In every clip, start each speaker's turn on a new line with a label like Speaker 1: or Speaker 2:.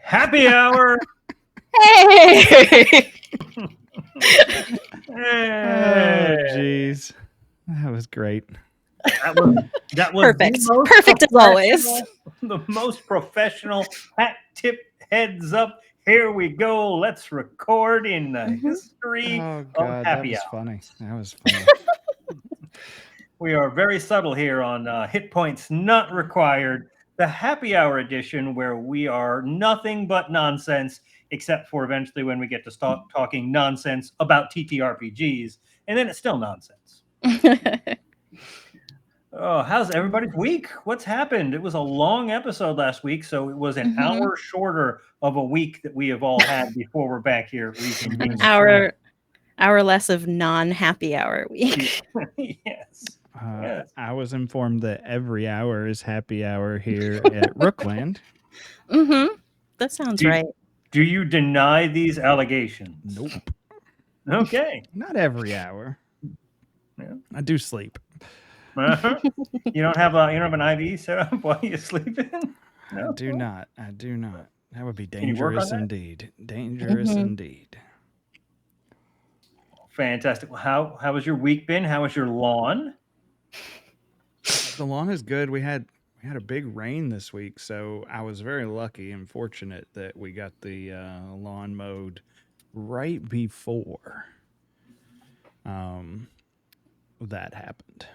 Speaker 1: Happy hour.
Speaker 2: Hey!
Speaker 3: Oh, jeez. That was great.
Speaker 1: That was
Speaker 2: Perfect.
Speaker 1: the most
Speaker 2: Perfect as always.
Speaker 1: The most professional hat tip heads up. Here we go. Let's record in the history
Speaker 3: Oh,
Speaker 1: of
Speaker 3: God, that
Speaker 1: happy
Speaker 3: was
Speaker 1: hour.
Speaker 3: funny. That was funny.
Speaker 1: We are very subtle here on Hit Points Not Required, the happy hour edition, where we are nothing but nonsense, except for eventually when we get to start talking nonsense about TTRPGs, and then it's still nonsense. Oh, how's everybody's week? What's happened? It was a long episode last week, so it was an hour shorter of a week that we have all had before we're back here.
Speaker 2: An hour less of non-happy hour week.
Speaker 1: Yes.
Speaker 3: I was informed that every hour is happy hour here at Rookland.
Speaker 2: That sounds right.
Speaker 1: Do you deny these allegations?
Speaker 3: Nope.
Speaker 1: Okay.
Speaker 3: Not every hour.
Speaker 1: Yeah.
Speaker 3: I do sleep.
Speaker 1: You don't have an IV set up while you're sleeping? No?
Speaker 3: I do not. That would be
Speaker 1: Can you work on
Speaker 3: dangerous
Speaker 1: that?
Speaker 3: Indeed. Dangerous indeed.
Speaker 1: Fantastic. Well, how has your week been? How was your lawn?
Speaker 3: The lawn is good. We had a big rain this week, so I was very lucky and fortunate that we got the lawn mowed right before that happened.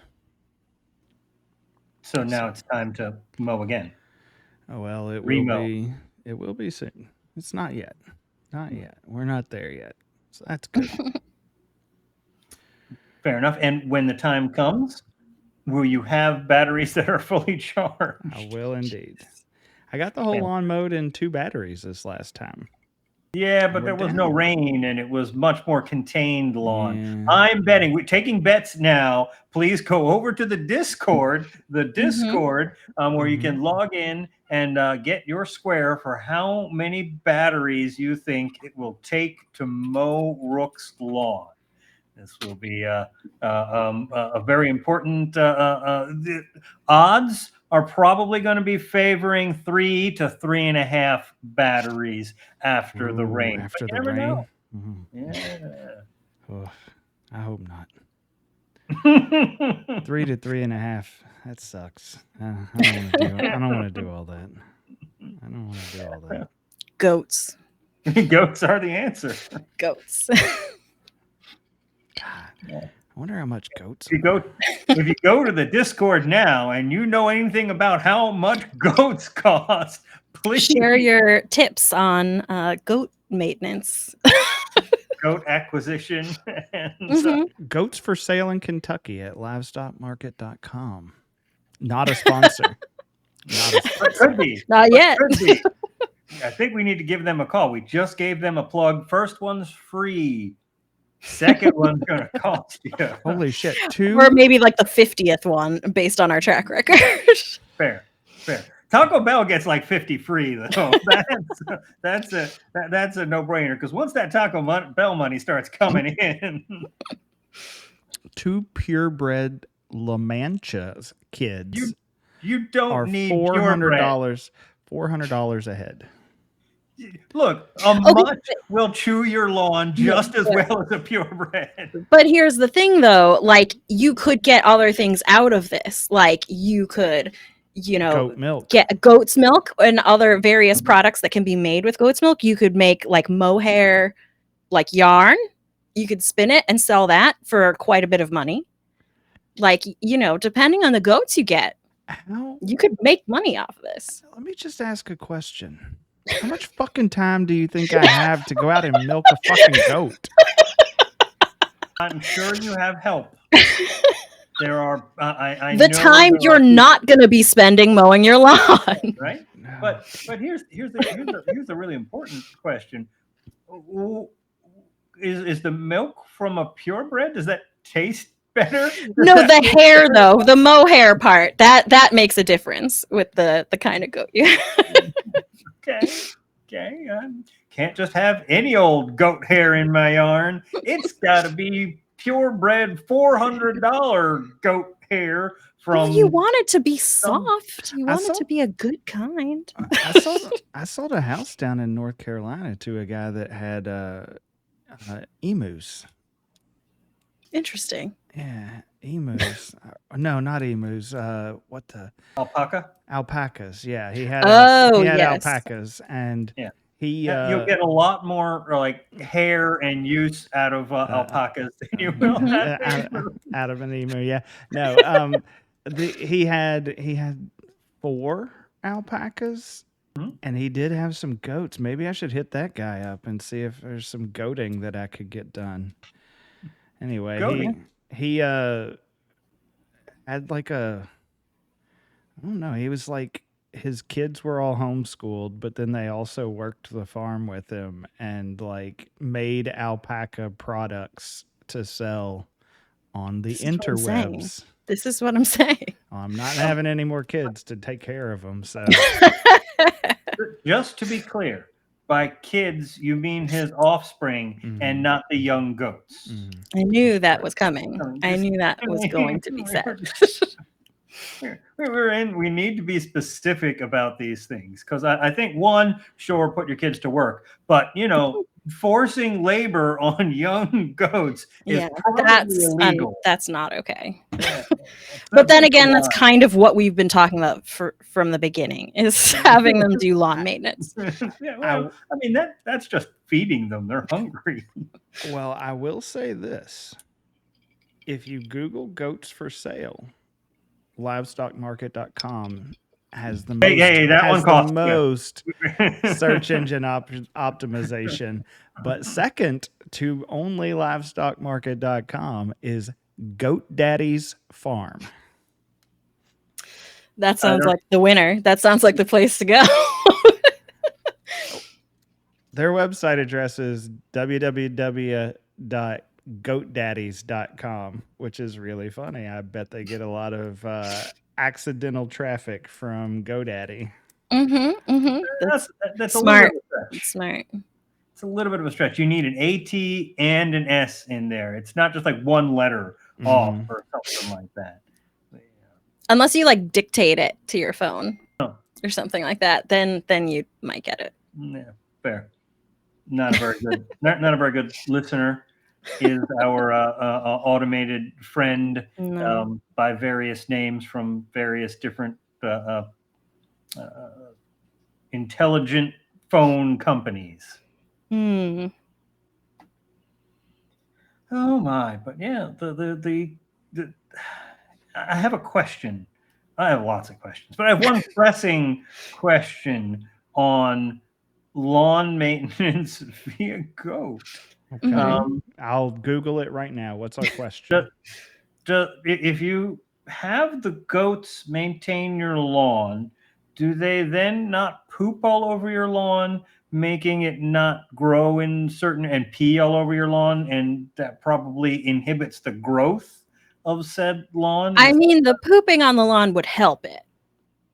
Speaker 1: So now it's time to mow again.
Speaker 3: Oh well, it
Speaker 1: Remo.
Speaker 3: will be. It will be soon. It's not yet. Not yet. We're not there yet. So that's good.
Speaker 1: Fair enough. And when the time comes, will you have batteries that are fully charged?
Speaker 3: I will indeed. I got the whole lawn mowed in 2 batteries this last time.
Speaker 1: Yeah, but there was no rain, and it was much more contained lawn.
Speaker 3: Yeah.
Speaker 1: I'm betting. We're taking bets now. Please go over to the Discord, where you can log in and get your square for how many batteries you think it will take to mow Rook's lawn. This will be a very important. The odds are probably going to be favoring 3 to 3.5 batteries after the rain.
Speaker 3: After
Speaker 1: But
Speaker 3: the
Speaker 1: you never
Speaker 3: rain.
Speaker 1: know.
Speaker 3: Yeah. Oh, I hope not. 3 to 3.5. That sucks. I don't want to do all that. I don't want to do all that.
Speaker 2: Goats.
Speaker 1: Goats are the answer.
Speaker 2: Goats.
Speaker 3: God, I wonder how much goats.
Speaker 1: If you go to the Discord now and you know anything about how much goats cost, please
Speaker 2: share your tips on goat maintenance.
Speaker 1: Goat acquisition. And,
Speaker 3: Goats for sale in Kentucky at livestockmarket.com. Not a sponsor.
Speaker 1: Could be.
Speaker 2: Not yet.
Speaker 1: Could be. I think we need to give them a call. We just gave them a plug. First one's free. Second one's going to cost you.
Speaker 3: Holy shit.
Speaker 2: Or maybe like the 50th one based on our track record.
Speaker 1: Fair. Taco Bell gets like 50 free though. That's a no-brainer because once that Taco Bell money starts coming in.
Speaker 3: 2 purebred La Mancha kids.
Speaker 1: You don't need
Speaker 3: $400. $400 a head.
Speaker 1: Look, mutt will chew your lawn just as well as a purebred.
Speaker 2: But here's the thing, though. Like, you could get other things out of this. Like, you could,
Speaker 3: goat milk.
Speaker 2: Get goat's milk and other various products that can be made with goat's milk. You could make, like, mohair, like, yarn. You could spin it and sell that for quite a bit of money. Like, depending on the goats you get, you could make money off of this.
Speaker 3: Let me just ask a question. How much fucking time do you think I have to go out and milk a fucking goat?
Speaker 1: I'm sure you have help. There are
Speaker 2: the time you're not going to be spending mowing your lawn,
Speaker 1: right? No. But here's the really important question: Is the milk from a purebred? Does that taste better?
Speaker 2: No, the hair though, the mohair part that makes a difference with the kind of goat you have.
Speaker 1: Okay. Can't just have any old goat hair in my yarn. It's got to be purebred $400 goat hair from.
Speaker 2: you want it to be soft. You
Speaker 3: I
Speaker 2: want it
Speaker 3: saw-
Speaker 2: to be a good kind.
Speaker 3: I sold a house down in North Carolina to a guy that had emus.
Speaker 2: Interesting.
Speaker 3: Yeah, emus. No, not emus. What the
Speaker 1: Alpaca.
Speaker 3: alpacas? Yeah, he had
Speaker 2: Oh,
Speaker 3: he had
Speaker 2: yes.
Speaker 3: alpacas, and
Speaker 1: Yeah.
Speaker 3: he
Speaker 1: You'll get a lot more like hair and use out of alpacas than you will
Speaker 3: out of an emu. Yeah, no. He had 4 alpacas. And he did have some goats. Maybe I should hit that guy up and see if there's some goating that I could get done. Anyway,
Speaker 1: Goating?
Speaker 3: he had like I don't know, he was like, his kids were all homeschooled, but then they also worked the farm with him and like made alpaca products to sell on the interwebs.
Speaker 2: This is what I'm saying.
Speaker 3: I'm not having any more kids to take care of them, so.
Speaker 1: Just to be clear, by kids you mean his offspring and not the young goats.
Speaker 2: I knew that was coming. I knew that was going to be said.
Speaker 1: We need to be specific about these things because I think one, sure, put your kids to work, but forcing labor on young goats is probably illegal.
Speaker 2: That's not okay. But then again, that's kind of what we've been talking about from the beginning, is having them do lawn maintenance.
Speaker 1: I mean, that's just feeding them. They're hungry.
Speaker 3: Well, I will say this. If you Google goats for sale, livestockmarket.com has the most, search engine optimization. But second to only livestockmarket.com is Goat Daddy's Farm.
Speaker 2: That sounds like the winner. That sounds like the place to go.
Speaker 3: Their website address is www.goatdaddies.com, which is really funny. I bet they get a lot of accidental traffic from GoDaddy.
Speaker 1: That's
Speaker 2: smart. Smart.
Speaker 1: It's a little bit of a stretch. You need an AT and an S in there. It's not just like one letter off or something like that.
Speaker 2: Unless you like dictate it to your phone or something like that, then you might get it.
Speaker 1: Yeah, fair. Not a very good. not a very good listener is our automated friend by various names from various different intelligent phone companies. Oh my! But yeah, the I have a question. I have lots of questions, but I have one pressing question on lawn maintenance via goat.
Speaker 3: Okay. I'll Google it right now. What's our question?
Speaker 1: If you have the goats maintain your lawn, do they then not poop all over your lawn, making it not grow in certain and pee all over your lawn, and that probably inhibits the growth of said lawn?
Speaker 2: I mean, the pooping on the lawn would help it,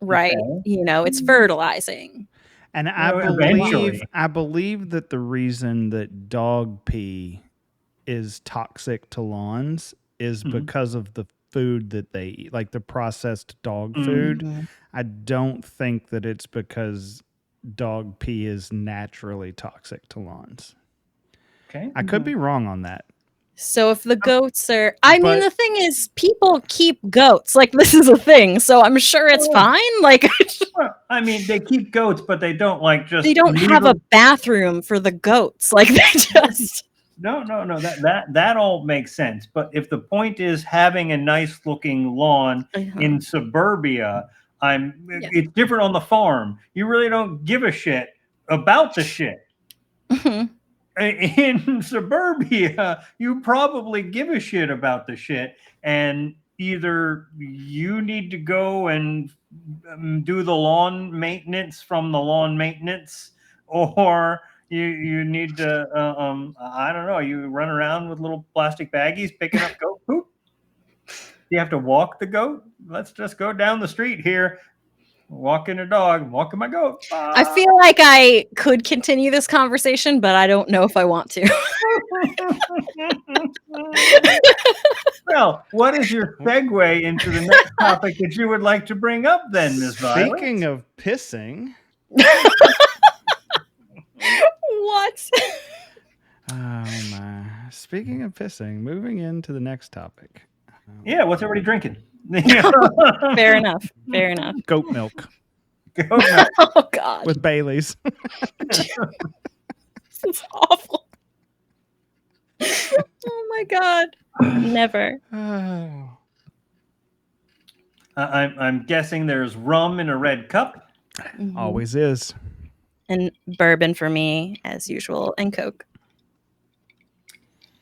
Speaker 2: right?
Speaker 1: Okay.
Speaker 2: It's fertilizing.
Speaker 3: And I believe that the reason that dog pee is toxic to lawns is because of the food that they eat, like the processed dog food. I don't think that it's because dog pee is naturally toxic to lawns.
Speaker 1: Okay.
Speaker 3: I could be wrong on that.
Speaker 2: So if the goats are, I mean, the thing is, people keep goats. Like, this is a thing, so I'm sure it's fine. Like,
Speaker 1: well, I mean, they keep goats, but they don't
Speaker 2: they don't have a bathroom for the goats. Like, they just.
Speaker 1: No. That all makes sense. But if the point is having a nice looking lawn in suburbia, it's different on the farm. You really don't give a shit about the shit. In suburbia, you probably give a shit about the shit, and either you need to go and do the lawn maintenance from the lawn maintenance, or you need to I don't know, you run around with little plastic baggies picking up goat poop. You have to walk the goat. Let's just go down the street here. Walking a dog, walking my goat.
Speaker 2: I feel like I could continue this conversation, but I don't know if I want to.
Speaker 1: Well, what is your segue into the next topic that you would like to bring up then, Ms. Violet?
Speaker 3: Speaking of pissing,
Speaker 2: What?
Speaker 3: oh my! Speaking of pissing, moving into the next topic.
Speaker 1: Yeah, what's everybody drinking?
Speaker 2: Fair enough. Fair enough.
Speaker 3: Goat milk
Speaker 1: Go now.
Speaker 2: Oh God,
Speaker 3: with Bailey's.
Speaker 2: this is awful. Oh my God, never.
Speaker 3: Oh.
Speaker 1: I'm guessing there's rum in a red cup.
Speaker 2: Mhm.
Speaker 3: Always is.
Speaker 2: And bourbon for me as usual, and Coke.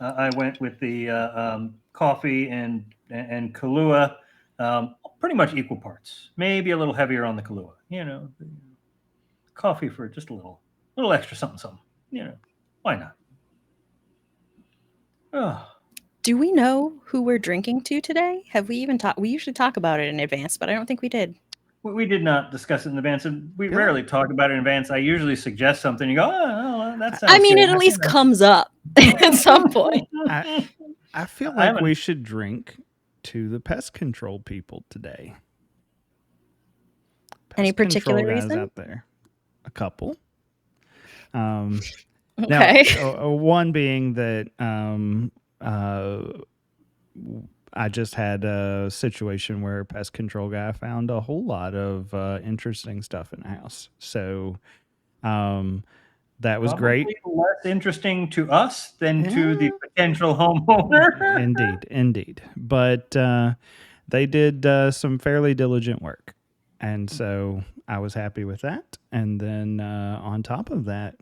Speaker 1: I went with the coffee and Kahlua, pretty much equal parts. Maybe a little heavier on the Kahlua. You know, coffee for just a little extra something. You know, why not? Oh.
Speaker 2: Do we know who we're drinking to today? Have we even talked? We usually talk about it in advance, but I don't think we did.
Speaker 1: We did not discuss it in advance, and we
Speaker 3: Yeah.
Speaker 1: rarely talk about it in advance. I usually suggest something. You go, oh, that sounds
Speaker 2: I mean,
Speaker 1: good.
Speaker 2: it at least comes up at some point.
Speaker 3: I feel
Speaker 1: I
Speaker 3: like
Speaker 1: haven't-
Speaker 3: we should drink to the pest control people today.
Speaker 2: Any
Speaker 3: Pest control
Speaker 2: particular
Speaker 3: guys
Speaker 2: reason?
Speaker 3: out there? A couple.
Speaker 2: Okay.
Speaker 3: Now, one being that I just had a situation where a pest control guy found a whole lot of interesting stuff in the house. So that was great.
Speaker 1: Probably less interesting to us than to the
Speaker 3: Yeah.
Speaker 1: potential homeowner.
Speaker 3: Indeed. But they did some fairly diligent work. And so I was happy with that. And then on top of that,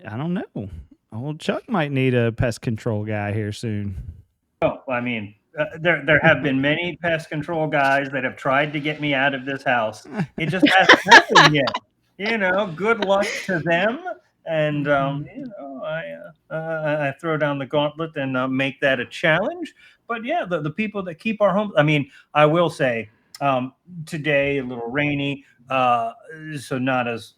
Speaker 3: I don't know. Old Chuck might need a pest control guy here soon.
Speaker 1: Oh, I mean, there have been many pest control guys that have tried to get me out of this house. It just hasn't happened yet. You know, good luck to them. And you know, I throw down the gauntlet and make that a challenge. But yeah, the people that keep our homes. I mean, I will say today a little rainy, so not as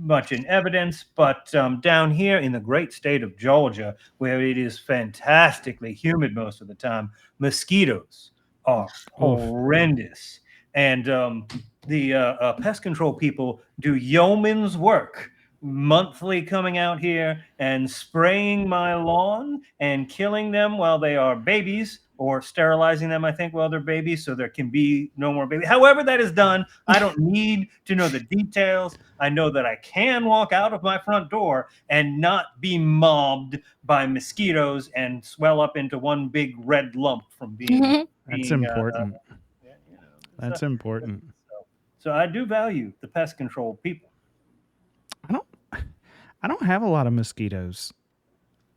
Speaker 1: much in evidence, but down here in the great state of Georgia, where it is fantastically humid most of the time, mosquitoes are horrendous. And the pest control people do yeoman's work monthly, coming out here and spraying my lawn and killing them while they are babies, or sterilizing them, I think, while they're babies, so there can be no more babies. However that is done, I don't need to know the details. I know that I can walk out of my front door and not be mobbed by mosquitoes and swell up into one big red lump from being.
Speaker 2: Mhm.
Speaker 3: That's
Speaker 1: being,
Speaker 3: important.
Speaker 1: you know,
Speaker 3: That's important.
Speaker 1: So I do value the pest control people.
Speaker 3: I don't have a lot of mosquitoes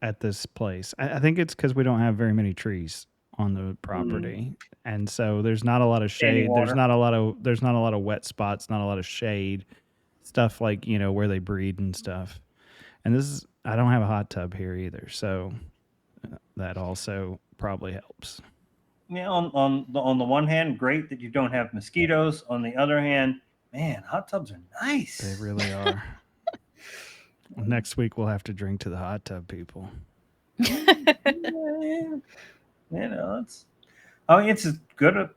Speaker 3: at this place. I think it's because we don't have very many trees on the property, and so there's not a lot of shade.
Speaker 1: water.
Speaker 3: There's not a lot of wet spots. Not a lot of shade. Stuff like where they breed and stuff. And I don't have a hot tub here either, so that also probably helps.
Speaker 1: Yeah, on the one hand, great that you don't have mosquitoes. On the other hand, man, hot tubs are nice.
Speaker 3: They really are. Next week we'll have to drink to the hot tub people.
Speaker 1: It's as good a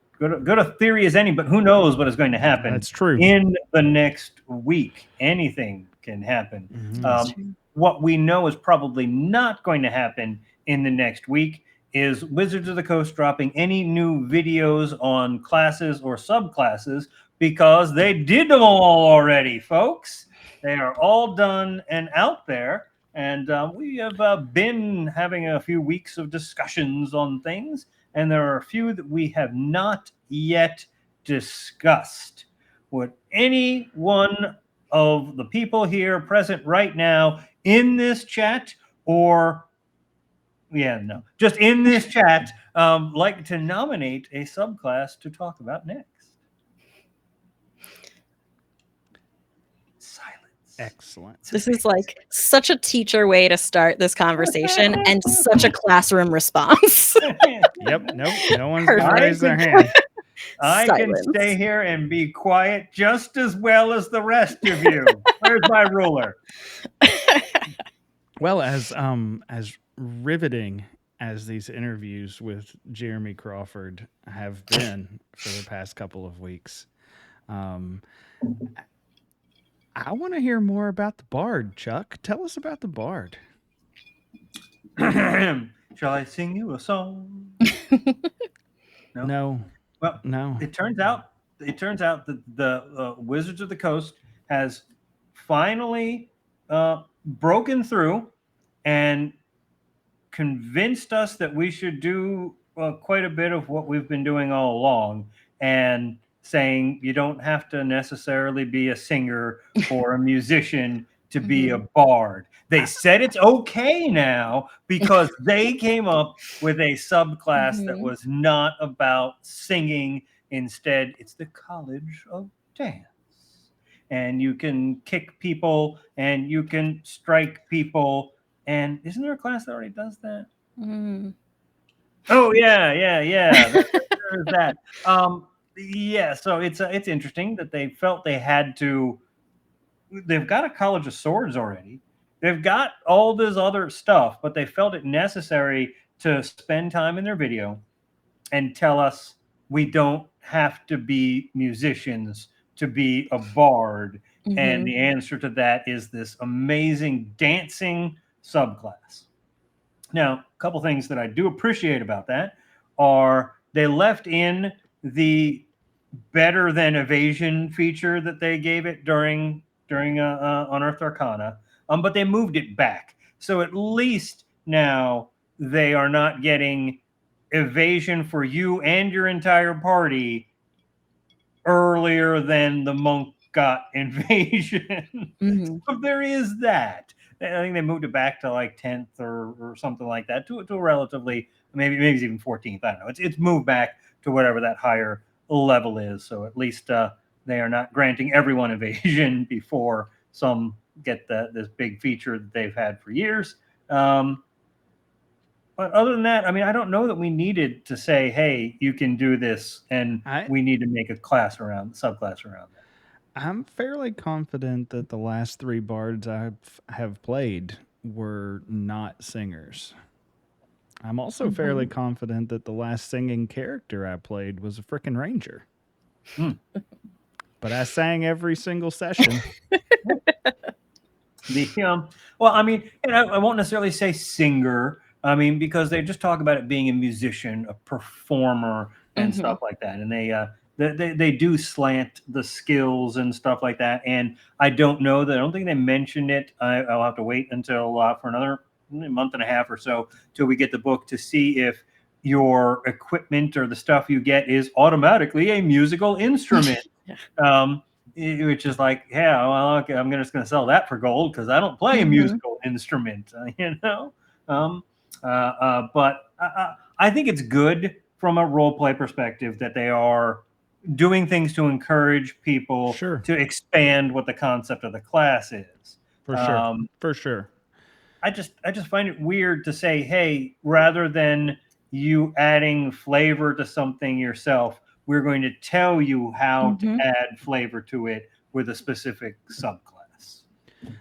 Speaker 1: theory as any, but who knows what is going to happen.
Speaker 3: That's true.
Speaker 1: In the next week, anything can happen.
Speaker 3: Mhm.
Speaker 1: What we know is probably not going to happen in the next week is Wizards of the Coast dropping any new videos on classes or subclasses, because they did them all already, folks. They are all done and out there. And we have been having a few weeks of discussions on things, and there are a few that we have not yet discussed. Would any one of the people here present right now in this chat, or just in this chat, like to nominate a subclass to talk about next? Silence.
Speaker 3: Excellent.
Speaker 2: This is like such a teacher way to start this conversation and such a classroom response.
Speaker 3: Yep. Nope. No one's gonna
Speaker 2: Perfect.
Speaker 3: raise their hand.
Speaker 1: I
Speaker 2: Silence.
Speaker 1: can stay here and be quiet just as well as the rest of you. Where's my ruler?
Speaker 3: Well, as riveting as these interviews with Jeremy Crawford have been for the past couple of weeks. I want to hear more about the Bard, Chuck. Tell us about the Bard.
Speaker 1: Shall I sing you a song?
Speaker 3: No.
Speaker 1: Well,
Speaker 3: No.
Speaker 1: it turns out that the Wizards of the Coast has finally broken through and convinced us that we should do quite a bit of what we've been doing all along, and saying you don't have to necessarily be a singer or a musician to be a bard. They said it's okay now because they came up with a subclass that was not about singing. Instead, it's the College of Dance. And you can kick people and you can strike people. And isn't there a class that already does that? Oh yeah. There's that. Yeah. So it's interesting that they felt they had to. They've got a College of Swords already. They've got all this other stuff, but they felt it necessary to spend time in their video and tell us we don't have to be musicians to be a bard. And the answer to that is this amazing dancing subclass. Now, a couple things that I do appreciate about that are they left in the better than evasion feature that they gave it during Unearthed Arcana, but they moved it back. So at least now they are not getting evasion for you and your entire party earlier than the monk got invasion. So there is that. I think they moved it back to like 10th or something like that to a relatively maybe it's even 14th. I don't know. It's moved back to whatever that higher level is. So at least they are not granting everyone evasion before some get this big feature that they've had for years. But other than that, I mean, I don't know that we needed to say, hey, you can do this, and we need to make a subclass around that.
Speaker 3: I'm fairly confident that the last 3 bards I have played were not singers. I'm also fairly confident that the last singing character I played was a frickin' ranger. But I sang every single session.
Speaker 1: Well, I mean, and I won't necessarily say singer. I mean, because they just talk about it being a musician, a performer, and stuff like that. And they do slant the skills and stuff like that. And I don't think they mentioned it. I'll have to wait until for another month and a half or so till we get the book to see if your equipment or the stuff you get is automatically a musical instrument. Which is like, yeah, well, okay, I'm just going to sell that for gold because I don't play a musical instrument, But I think it's good from a role play perspective that they are doing things to encourage people to expand what the concept of the class is.
Speaker 3: For sure.
Speaker 1: I just find it weird to say, hey, rather than you adding flavor to something yourself, we're going to tell you how to add flavor to it with a specific subclass.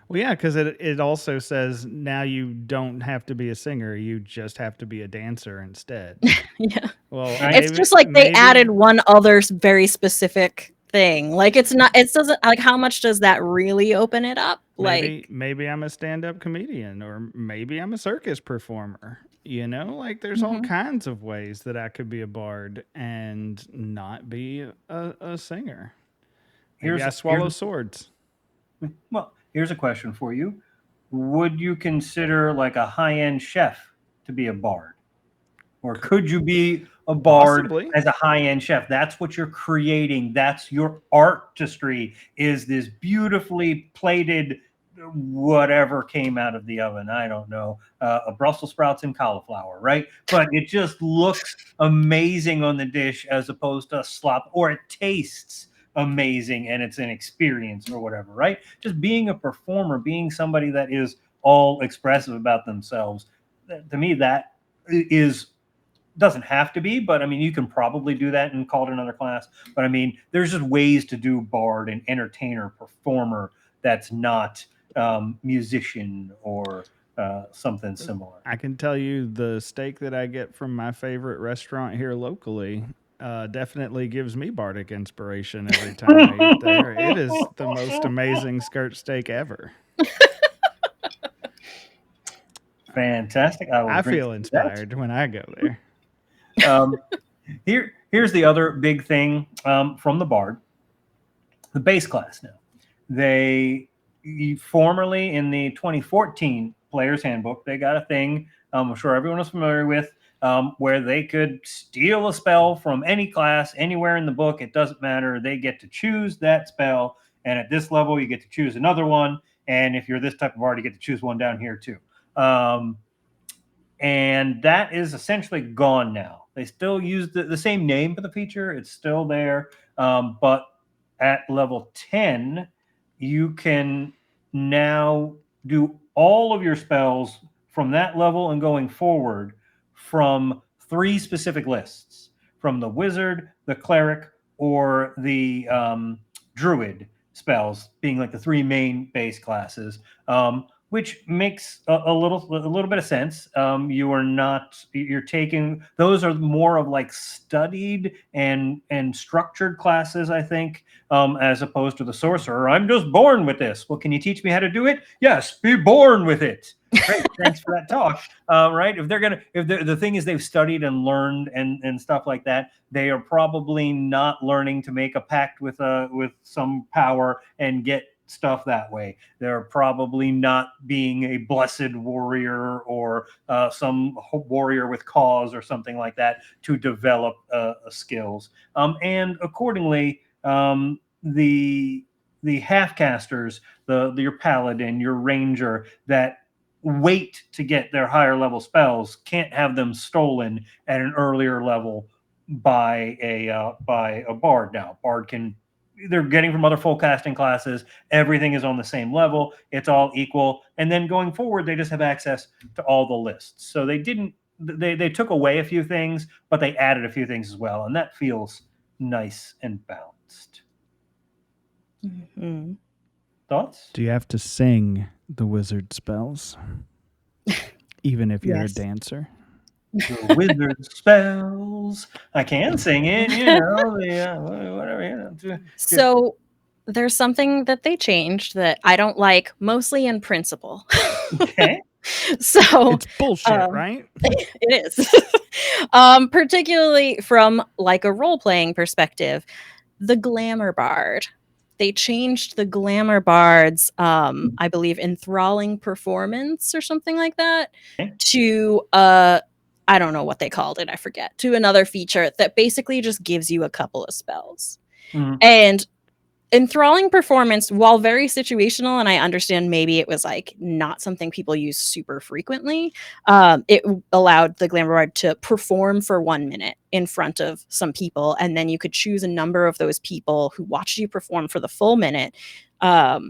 Speaker 3: Well, yeah, because it also says now you don't have to be a singer; you just have to be a dancer instead.
Speaker 2: Yeah.
Speaker 3: Well,
Speaker 2: it's just like they added one other very specific thing. Like it doesn't like how much does that really open it up?
Speaker 3: Maybe I'm a stand-up comedian, or maybe I'm a circus performer. Like there's all kinds of ways that I could be a bard and not be a singer. Maybe I swallow swords.
Speaker 1: Well, here's a question for you. Would you consider like a high-end chef to be a bard? Or could you be a bard as a high-end chef? That's what you're creating. That's your artistry, is this beautifully plated whatever came out of the oven. I don't know, a Brussels sprouts and cauliflower, right? But it just looks amazing on the dish as opposed to slop, or it tastes amazing and it's an experience or whatever, right? Just being a performer, being somebody that is all expressive about themselves, to me that doesn't have to be, but I mean, you can probably do that and call it another class. But I mean, there's just ways to do bard and entertainer, performer that's not musician or something similar.
Speaker 3: I can tell you the steak that I get from my favorite restaurant here locally definitely gives me bardic inspiration every time I eat there. It is the most amazing skirt steak ever.
Speaker 1: Fantastic. I will
Speaker 3: I
Speaker 1: drink
Speaker 3: feel
Speaker 1: to
Speaker 3: inspired when I go there.
Speaker 1: that. Here's the other big thing from the Bard. The base class now. They formerly in the 2014 Player's Handbook, they got a thing I'm sure everyone is familiar with, where they could steal a spell from any class anywhere in the book. It doesn't matter. They get to choose that spell. And at this level, you get to choose another one. And if you're this type of bard, you get to choose one down here too. And that is essentially gone now. They still use the same name for the feature. It's still there. But at level 10, you can now do all of your spells from that level and going forward from 3 specific lists, from the wizard, the cleric, or the druid spells being like the 3 main base classes. Which makes a little bit of sense. You're taking, those are more of like studied and structured classes, I think, as opposed to the sorcerer. I'm just born with this. Well, can you teach me how to do it? Yes, be born with it. Great, thanks for that talk. Right? If the thing is they've studied and learned and stuff like that, they are probably not learning to make a pact with some power and get stuff that way. They're probably not being a blessed warrior or some warrior with cause or something like that to develop skills. And accordingly, the half casters, your paladin, your ranger that wait to get their higher level spells can't have them stolen at an earlier level by a bard. Now, bard can, they're getting from other full casting classes. Everything is on the same level. It's all equal. And then going forward, they just have access to all the lists. So they took away a few things, but they added a few things as well. And that feels nice and balanced.
Speaker 2: Mm-hmm.
Speaker 1: Thoughts?
Speaker 3: Do you have to sing the wizard spells? Even if you're a dancer?
Speaker 1: The wizard spells. I can sing it, whatever.
Speaker 2: So there's something that they changed that I don't like, mostly in principle.
Speaker 1: Okay.
Speaker 2: So
Speaker 3: it's bullshit, right?
Speaker 2: It is. Particularly from like a role-playing perspective, the glamour bard. They changed the glamour bard's, I believe, enthralling performance or something like that to I don't know what they called it, I forget, to another feature that basically just gives you a couple of spells.
Speaker 1: Mm-hmm.
Speaker 2: And enthralling performance, while very situational, and I understand maybe it was like not something people use super frequently, it allowed the glamour bard to perform for 1 minute in front of some people, and then you could choose a number of those people who watched you perform for the full minute, up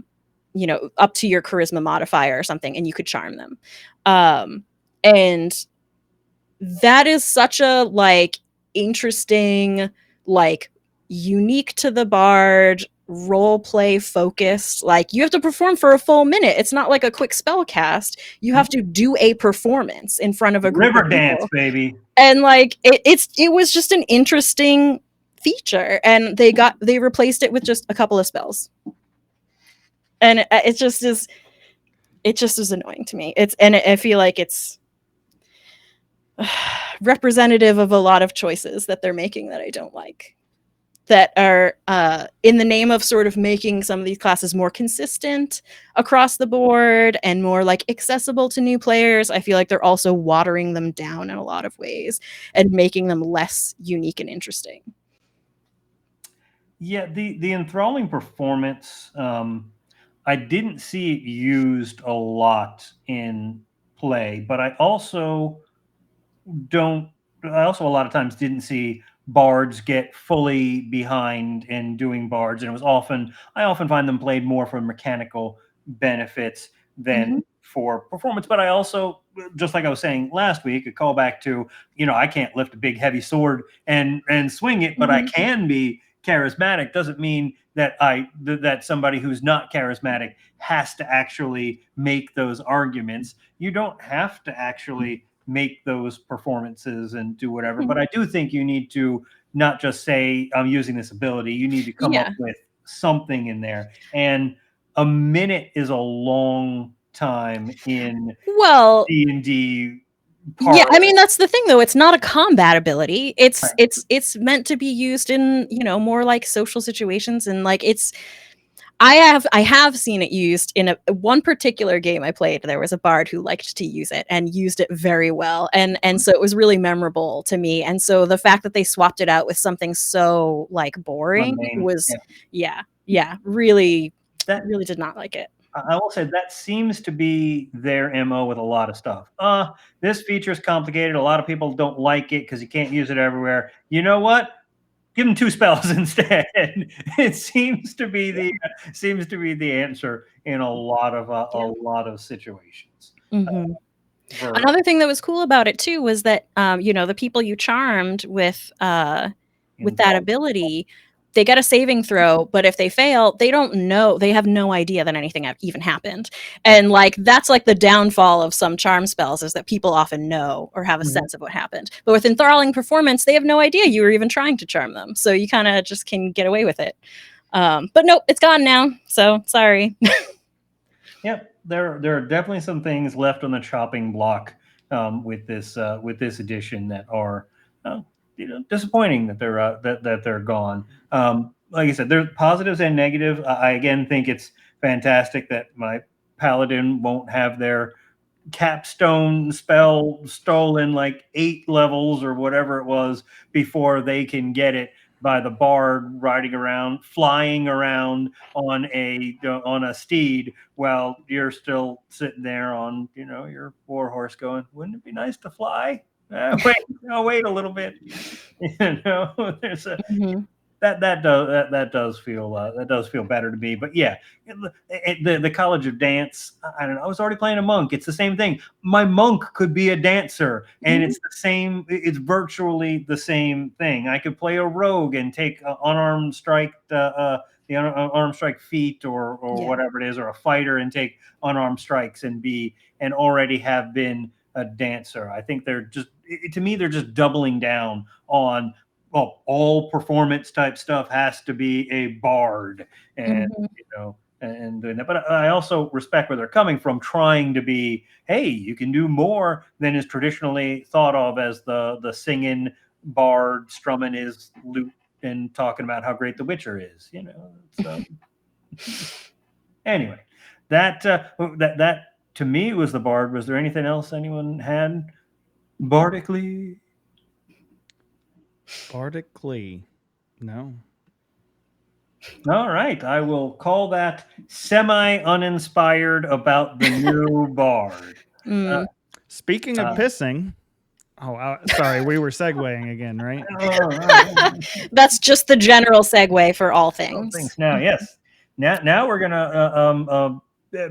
Speaker 2: to your charisma modifier or something, and you could charm them. And that is such a like interesting, like unique to the bard, role play focused. Like you have to perform for a full minute. It's not like a quick spell cast. You have to do a performance in front of a group
Speaker 1: River
Speaker 2: of people.
Speaker 1: dance, baby.
Speaker 2: And like it was just an interesting feature, and they replaced it with just a couple of spells. And it just is annoying to me. I feel like it's representative of a lot of choices that they're making that I don't like, that are in the name of sort of making some of these classes more consistent across the board and more like accessible to new players. I feel like they're also watering them down in a lot of ways and making them less unique and interesting.
Speaker 1: Yeah, the enthralling performance, I didn't see it used a lot in play, but I also a lot of times didn't see bards get fully behind in doing bards, and I often find them played more for mechanical benefits than for performance. But I also, just like I was saying last week, a callback to, I can't lift a big heavy sword and swing it, but I can be charismatic doesn't mean that that somebody who's not charismatic has to actually make those arguments. You don't have to actually make those performances and do whatever. But I do think you need to not just say, I'm using this ability. You need to come up with something in there. And a minute is a long time in D&D.
Speaker 2: Yeah, I mean, that's the thing though. It's not a combat ability. It's meant to be used in, more like social situations, and like I have seen it used in one particular game I played. There was a bard who liked to use it and used it very well, and so it was really memorable to me. And so the fact that they swapped it out with something so like boring was really did not like it.
Speaker 1: I will say that seems to be their MO with a lot of stuff. This feature is complicated. A lot of people don't like it because you can't use it everywhere. You know what? Give them 2 spells instead. It seems to be the answer in a lot of situations.
Speaker 2: Another thing that was cool about it too was that the people you charmed with that ability, they get a saving throw, but if they fail, they don't know, they have no idea that anything even happened. And like that's like the downfall of some charm spells, is that people often know or have a sense of what happened. But with enthralling performance, they have no idea you were even trying to charm them. So you kind of just can get away with it. But nope, it's gone now. So sorry.
Speaker 1: Yep, there are definitely some things left on the chopping block with this edition that are disappointing that they're gone. Like I said, there's positives and negatives. I again think it's fantastic that my paladin won't have their capstone spell stolen like 8 levels or whatever it was before they can get it by the bard flying around on a steed while you're still sitting there on your war horse going, wouldn't it be nice to fly? Wait a little bit. There's a that does feel better to me. But yeah, the College of Dance, I don't know, I was already playing a monk. It's the same thing. My monk could be a dancer, and it's the same. It's virtually the same thing. I could play a rogue and take unarmed strike, the unarmed strike feat or whatever it is, or a fighter and take unarmed strikes and already have been a dancer. I think they're just doubling down on, well, all performance type stuff has to be a bard, and and doing that. But I also respect where they're coming from, trying to be, hey, you can do more than is traditionally thought of as the singing bard strumming his lute and talking about how great The Witcher is. Anyway, that to me was the bard. Was there anything else anyone had bardically?
Speaker 3: No.
Speaker 1: All right, I will call that semi-uninspired about the new bard.
Speaker 3: Speaking of pissing, sorry, we were segueing again, right?
Speaker 2: That's just the general segue for all things.
Speaker 1: Now, yes. Now we're gonna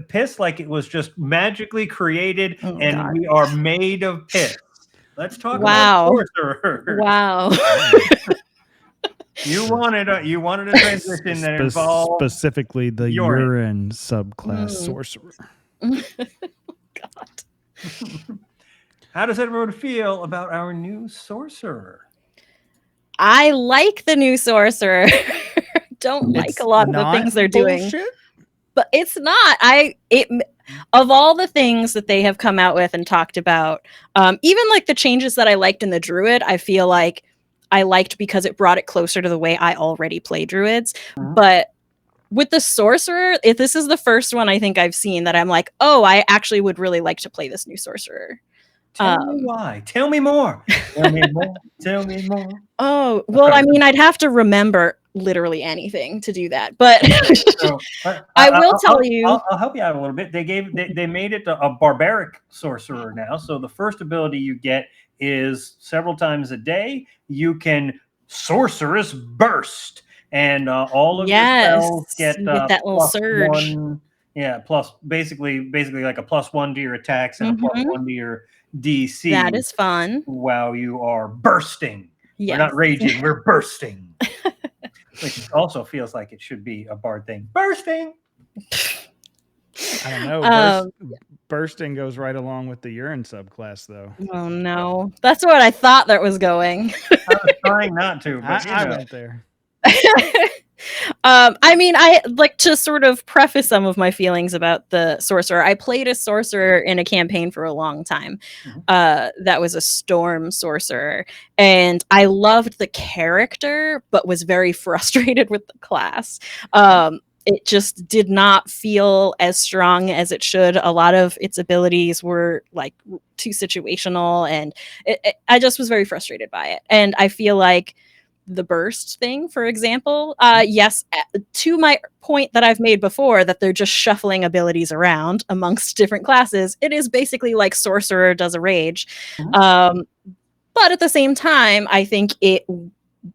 Speaker 1: piss like it was just magically created, and we are made of piss. Let's talk about Sorcerer.
Speaker 2: Wow.
Speaker 1: You wanted a transition that involved
Speaker 3: specifically the urine subclass Sorcerer.
Speaker 2: God.
Speaker 1: How does everyone feel about our new Sorcerer?
Speaker 2: I like the new Sorcerer. Don't like a lot of the things they're doing. But it's not. Of all the things that they have come out with and talked about, even like the changes that I liked in the Druid, I feel like I liked because it brought it closer to the way I already play Druids. But with the Sorcerer, this is the first one I think I've seen that I'm like, oh, I actually would really like to play this new Sorcerer.
Speaker 1: Tell me why. Tell me more. Tell me more. Tell me more.
Speaker 2: Oh, well, I mean, I'd have to remember literally anything to do that, but I will tell you.
Speaker 1: I'll help you out a little bit. They made it a barbaric sorcerer now. So the first ability you get is several times a day. You can Sorceress Burst, and all of your spells get
Speaker 2: that little surge.
Speaker 1: Plus basically like a +1 to your attacks and a +1 to your DC.
Speaker 2: That is fun.
Speaker 1: While you are bursting. Yes. We're not raging, we're bursting. which also feels like it should be a bard thing. Bursting.
Speaker 3: I don't know. Bursting goes right along with the urine subclass, though.
Speaker 2: Oh no, that's what I thought that was going.
Speaker 1: I was trying not to, but
Speaker 3: I went there.
Speaker 2: I mean, I like to sort of preface some of my feelings about the sorcerer. I played a sorcerer in a campaign for a long time. That was a storm sorcerer, and I loved the character, but was very frustrated with the class. It just did not feel as strong as it should. A lot of its abilities were like too situational, and I just was very frustrated by it. And I feel like the burst thing, for example, yes, to my point that I've made before, that they're just shuffling abilities around amongst different classes, it is basically like sorcerer does a rage. But at the same time, I think it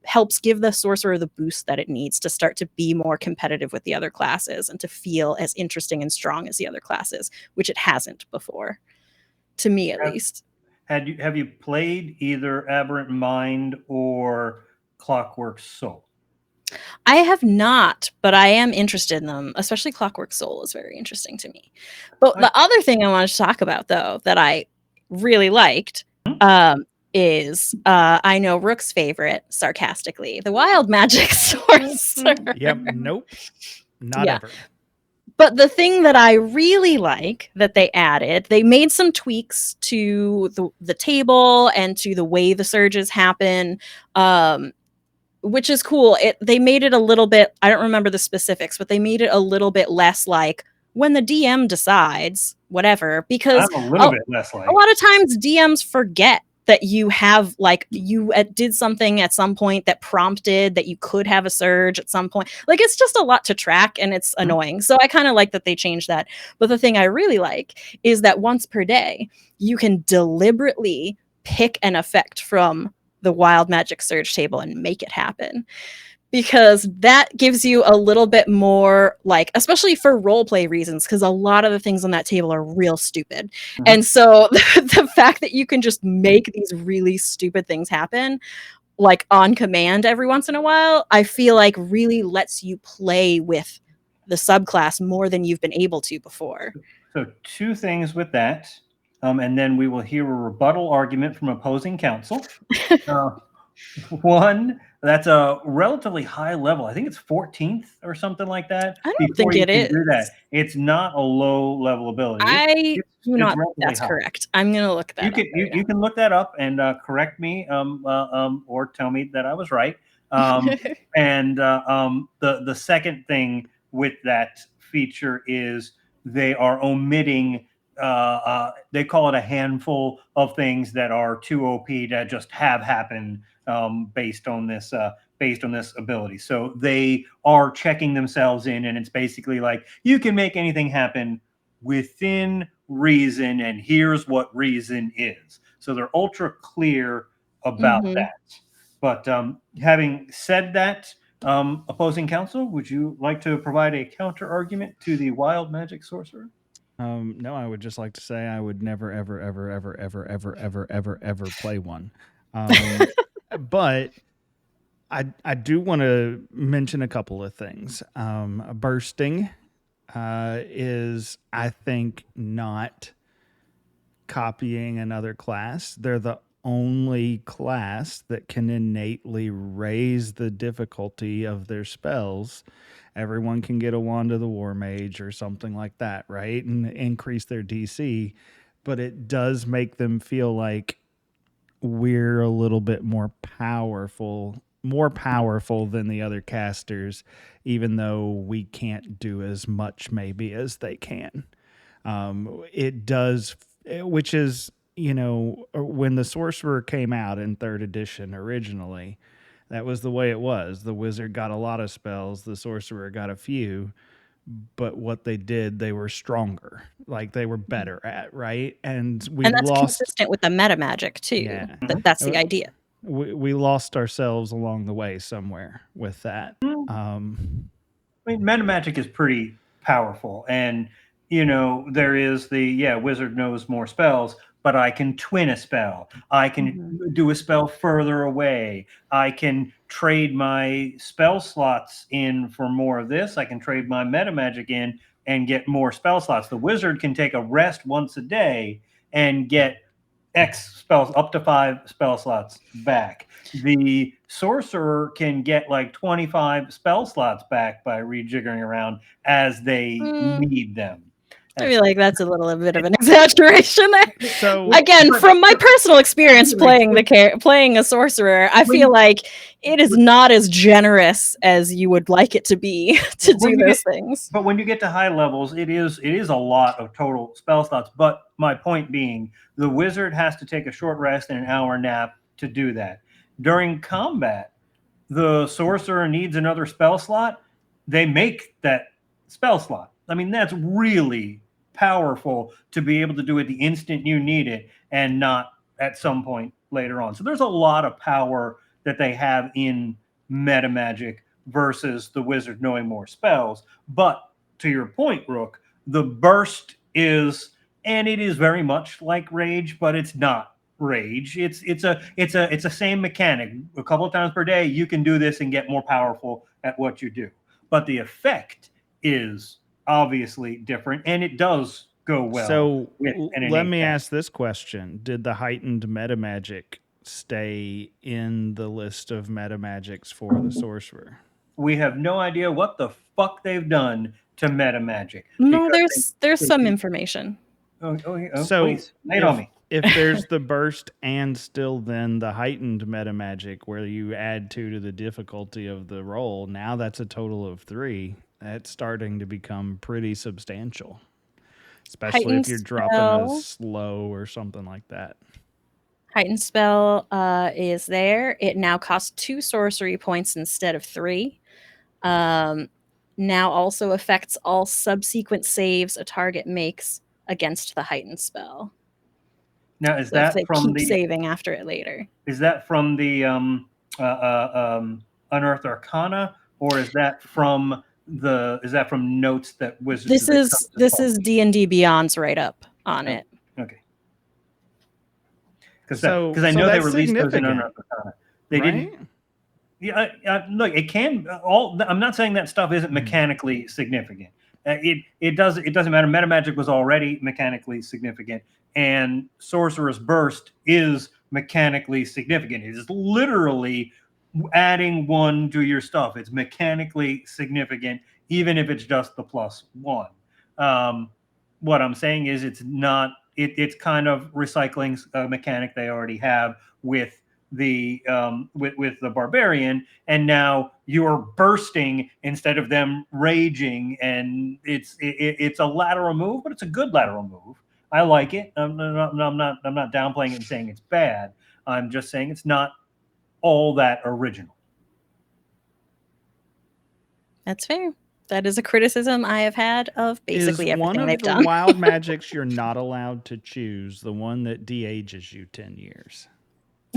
Speaker 2: helps give the sorcerer the boost that it needs to start to be more competitive with the other classes and to feel as interesting and strong as the other classes, which it hasn't before, to me at least.
Speaker 1: Have you played either Aberrant Mind or Clockwork Soul?
Speaker 2: I have not, but I am interested in them, especially Clockwork Soul is very interesting to me. But the other thing I wanted to talk about, though, that I really liked is I know Rook's favorite, sarcastically, the Wild Magic Sorcerer.
Speaker 3: Yep, nope, not ever.
Speaker 2: But the thing that I really like that they added, they made some tweaks to the table and to the way the surges happen, which is cool. They made it a little bit, I don't remember the specifics, but they made it a little bit less like when the DM decides, whatever, because
Speaker 1: I'm a little bit less like
Speaker 2: a lot of times DMs forget that you have, like, you did something at some point that prompted that you could have a surge at some point. Like, it's just a lot to track and it's annoying. So I kind of like that they changed that. But the thing I really like is that once per day, you can deliberately pick an effect from the Wild Magic Surge table and make it happen. Because that gives you a little bit more, like, especially for roleplay reasons, because a lot of the things on that table are real stupid. And so the fact that you can just make these really stupid things happen, like on command every once in a while, I feel like really lets you play with the subclass more than you've been able to before.
Speaker 1: So 2 things with that, and then we will hear a rebuttal argument from opposing counsel. One, that's a relatively high level. I think it's 14th or something like that.
Speaker 2: I don't think it is.
Speaker 1: Do that. It's not a low level ability.
Speaker 2: I do not think that's correct. I'm gonna look that up.
Speaker 1: You can look that up and correct me, or tell me that I was right. And the second thing with that feature is they are omitting. They call it a handful of things that are too OP to just have happen based on this ability. So they are checking themselves in, and it's basically like, you can make anything happen within reason, and here's what reason is. So they're ultra clear about that. But having said that, opposing counsel, would you like to provide a counter argument to the Wild Magic Sorcerer?
Speaker 3: No, I would just like to say I would never, ever, ever, ever, ever, ever, ever, ever, ever play one. But I do want to mention a couple of things. Bursting is, I think, not copying another class. They're the only class that can innately raise the difficulty of their spells. Everyone can get a Wand of the War Mage or something like that, right? And increase their DC. But it does make them feel like we're a little bit more powerful than the other casters, even though we can't do as much maybe as they can. It does, which is, when the Sorcerer came out in 3rd edition originally, that was the way it was. The Wizard got a lot of spells, the Sorcerer got a few, but what they did, they were stronger, like they were better at, right? And
Speaker 2: that's consistent with the meta magic too.
Speaker 3: Yeah.
Speaker 2: That's the idea.
Speaker 3: We lost ourselves along the way somewhere with that.
Speaker 1: I mean, meta magic is pretty powerful, and there is the Wizard knows more spells, but I can twin a spell. I can do a spell further away. I can trade my spell slots in for more of this. I can trade my meta magic in and get more spell slots. The wizard can take a rest once a day and get X spells, up to 5 spell slots back. The sorcerer can get like 25 spell slots back by rejiggering around as they need them.
Speaker 2: I feel like that's a little bit of an exaggeration there.
Speaker 3: So
Speaker 2: Again, from my personal experience playing a sorcerer, I feel like it is not as generous as you would like it to be to do those things.
Speaker 1: But when you get to high levels, it is a lot of total spell slots. But my point being, the wizard has to take a short rest and an hour nap to do that. During combat, the sorcerer needs another spell slot. They make that spell slot. I mean, that's really powerful to be able to do it the instant you need it and not at some point later on. So there's a lot of power that they have in meta magic versus the wizard knowing more spells. But to your point, Rook, the burst is, and it is very much like rage, but it's not rage. It's a same mechanic. A couple of times per day, you can do this and get more powerful at what you do. But the effect is obviously different, and it does go well.
Speaker 3: So let me ask this question: did the heightened meta magic stay in the list of meta magics for the sorcerer?
Speaker 1: We have no idea what the fuck they've done to meta magic.
Speaker 2: No, there's some information.
Speaker 1: So
Speaker 3: please,
Speaker 1: lay it on me.
Speaker 3: If there's the burst and still then the heightened meta magic where you add 2 to the difficulty of the roll, now that's a total of 3. That's starting to become pretty substantial, especially
Speaker 2: Heightened
Speaker 3: if you're dropping a slow or something like that.
Speaker 2: Heightened spell is there. It now costs 2 sorcery points instead of 3. Now also affects all subsequent saves a target makes against the heightened spell.
Speaker 1: Now, is that from the
Speaker 2: saving after it later?
Speaker 1: Is that from the Unearthed Arcana, or is that from notes that Wizards?
Speaker 2: This is D&D Beyond's write up on it.
Speaker 1: Okay. Because I know they released those in Unearthed Arcana. They didn't. Yeah, look, it can I'm not saying that stuff isn't mechanically significant. It doesn't matter. Meta magic was already mechanically significant, and Sorcerer's Burst is mechanically significant. It is literally adding 1 to your stuff. It's mechanically significant, even if it's just the +1. What I'm saying is it's not. It's kind of recycling a mechanic they already have with the with the Barbarian, and now you're bursting instead of them raging, and it's a lateral move, but it's a good lateral move. I like it. I'm not downplaying it and saying it's bad. I'm just saying it's not all that original.
Speaker 2: That's fair. That is a criticism I have had of basically everything they've done.
Speaker 3: One of the wild magics you're not allowed to choose, the one that de-ages you 10 years.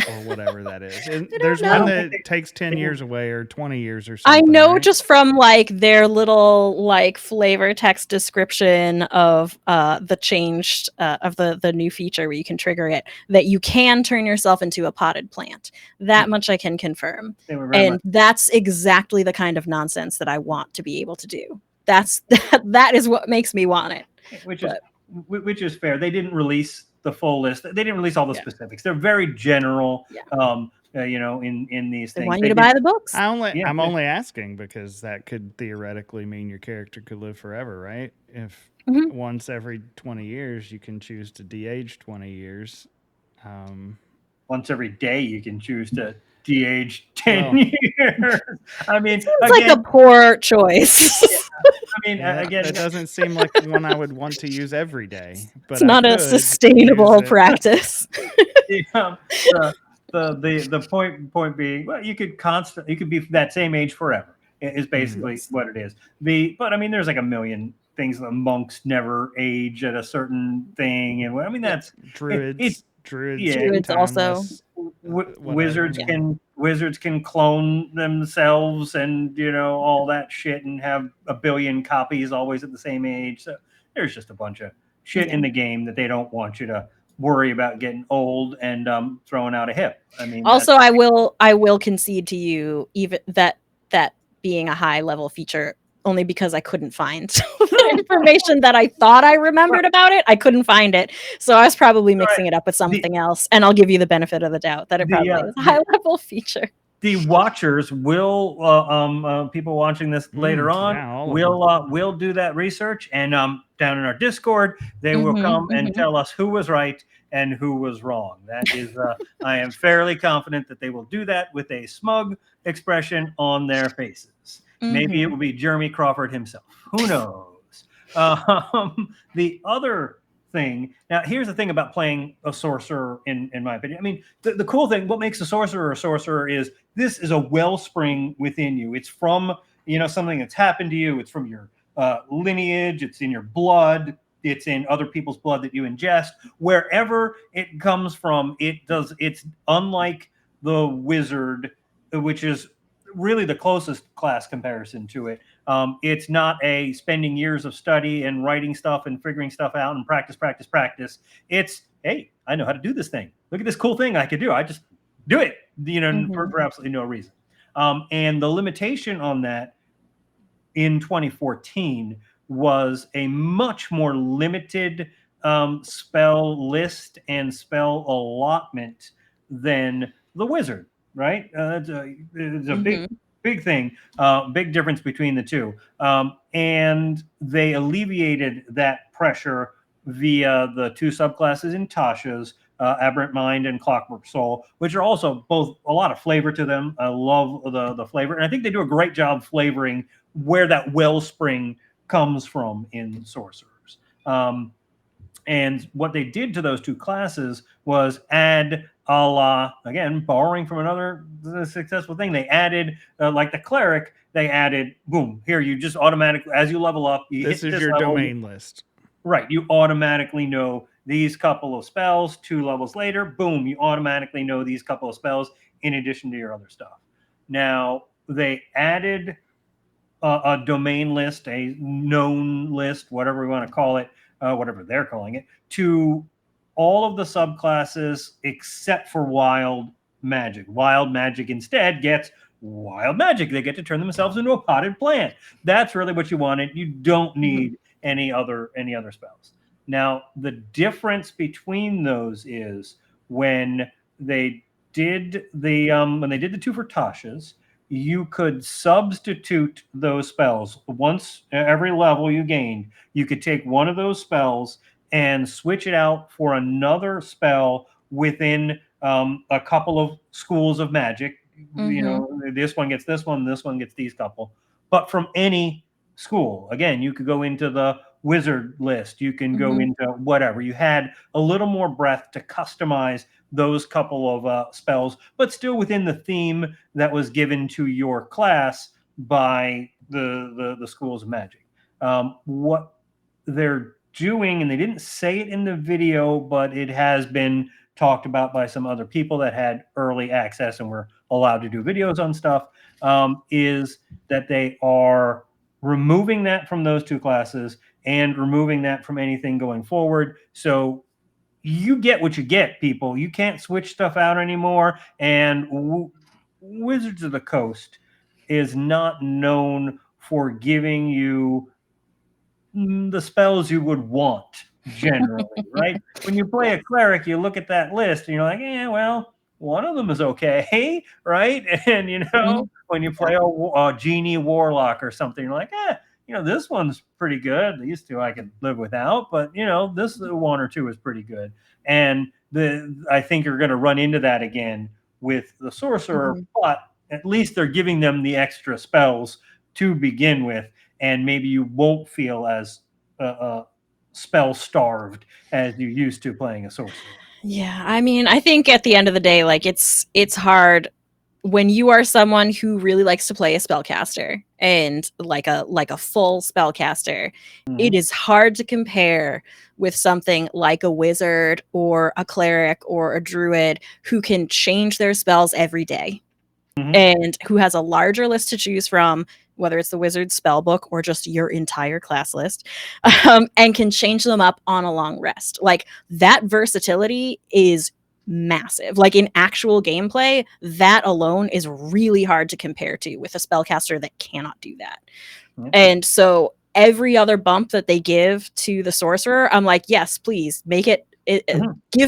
Speaker 3: Or whatever that is. There's one that takes 10 years away or 20 years or something.
Speaker 2: I know,
Speaker 3: right?
Speaker 2: just from like their little like flavor text description of the changed of the new feature where you can trigger it, that you can turn yourself into a potted plant. That much I can confirm. And that's exactly the kind of nonsense that I want to be able to do. That is what makes me want it.
Speaker 1: Which is fair. They didn't release the full list. They didn't release all the specifics. They're very general, in these things.
Speaker 2: They want you to buy the books.
Speaker 3: I'm only asking because that could theoretically mean your character could live forever, right? If once every 20 years you can choose to de-age 20 years.
Speaker 1: Once every day you can choose to de-age 10 years. I mean,
Speaker 2: it's like a poor choice.
Speaker 3: That doesn't seem like one I would want to use every day. But
Speaker 2: it's not a sustainable practice.
Speaker 1: The point being, well, you could be that same age forever. Is basically what it is. But I mean, there's like a million things. The monks never age at a certain thing, and that's
Speaker 3: druids.
Speaker 2: Druids also.
Speaker 1: Wizards can clone themselves and all that shit and have a billion copies always at the same age. So there's just a bunch of shit in the game that they don't want you to worry about getting old and throwing out a hip. I mean,
Speaker 2: also, I will concede to you even that being a high level feature, only because I couldn't find the information that I thought I remembered about it. I couldn't find it, so I was probably mixing it up with something else. And I'll give you the benefit of the doubt that it probably is a high level feature.
Speaker 1: The watchers will, people watching this later on, will do that research, and down in our Discord, they will come and tell us who was right and who was wrong. That is, I am fairly confident that they will do that with a smug expression on their faces. Maybe it will be Jeremy Crawford himself. Who knows? The other thing. Now, here's the thing about playing a sorcerer, in my opinion. I mean, the cool thing, what makes a sorcerer is this is a wellspring within you. It's from, something that's happened to you. It's from your lineage. It's in your blood. It's in other people's blood that you ingest. Wherever it comes from, it's unlike the wizard, which is really the closest class comparison to it. It's not a spending years of study and writing stuff and figuring stuff out and practice. It's, hey, I know how to do this thing. Look at this cool thing I could do. I just do it, for absolutely no reason. And the limitation on that in 2014 was a much more limited spell list and spell allotment than the wizard, right? It's a big thing, big difference between the two. And they alleviated that pressure via the two subclasses in Tasha's, Aberrant Mind and Clockwork Soul, which are also both a lot of flavor to them. I love the flavor. And I think they do a great job flavoring where that wellspring comes from in Sorcerers. And what they did to those two classes was add again, borrowing from another successful thing. They added, like the cleric, they added, boom, here, you just automatically, as you level up,
Speaker 3: this is your domain list.
Speaker 1: Right. You automatically know these couple of spells. 2 levels later, boom, you automatically know these couple of spells in addition to your other stuff. Now, they added a domain list, a known list, whatever we want to call it, whatever they're calling it, to all of the subclasses except for wild magic. Wild magic instead gets wild magic. They get to turn themselves into a potted plant. That's really what you wanted. You don't need any other spells. Now, the difference between those is when they did the 2 for Tasha's, you could substitute those spells. Once every level you gained, you could take one of those spells and switch it out for another spell within a couple of schools of magic. This one gets this one gets these couple. But from any school, again, you could go into the wizard list. You can go into whatever. You had a little more breadth to customize those couple of spells, but still within the theme that was given to your class by the schools of magic. What they're doing, and they didn't say it in the video, but it has been talked about by some other people that had early access and were allowed to do videos on stuff, is that they are removing that from those 2 classes and removing that from anything going forward. So you get what you get, people. You can't switch stuff out anymore. And Wizards of the Coast is not known for giving you the spells you would want generally, right? When you play a cleric, you look at that list and you're like, well, one of them is okay, right? And when you play a genie warlock or something, you're like, this one's pretty good. These 2 I could live without, but this 1 or 2 is pretty good. And I think you're going to run into that again with the sorcerer, but at least they're giving them the extra spells to begin with, and maybe you won't feel as spell starved as you used to playing a sorcerer.
Speaker 2: Yeah, I mean, I think at the end of the day, like it's hard when you are someone who really likes to play a spellcaster and like a full spellcaster. It is hard to compare with something like a wizard or a cleric or a druid who can change their spells every day and who has a larger list to choose from whether it's the wizard's spell book or just your entire class list, and can change them up on a long rest. Like, that versatility is massive. Like, in actual gameplay, that alone is really hard to compare to with a spellcaster that cannot do that. And so every other bump that they give to the sorcerer, I'm like, yes, please make it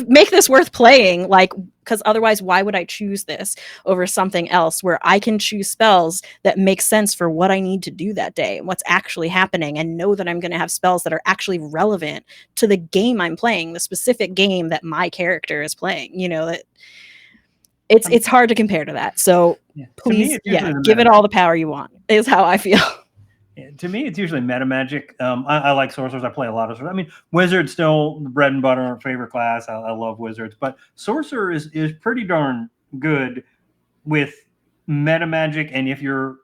Speaker 2: make this worth playing. Like, because otherwise, why would I choose this over something else where I can choose spells that make sense for what I need to do that day and what's actually happening, and know that I'm going to have spells that are actually relevant to the game I'm playing, the specific game that my character is playing. You know, that it's hard to compare to that. So please, give it all the power you want, is how I feel.
Speaker 1: To me, it's usually meta magic. I like sorcerers. I play a lot of sorcerers. I mean, wizards still the bread and butter, favorite class. I love wizards, but sorcerer is pretty darn good with meta magic. And if you're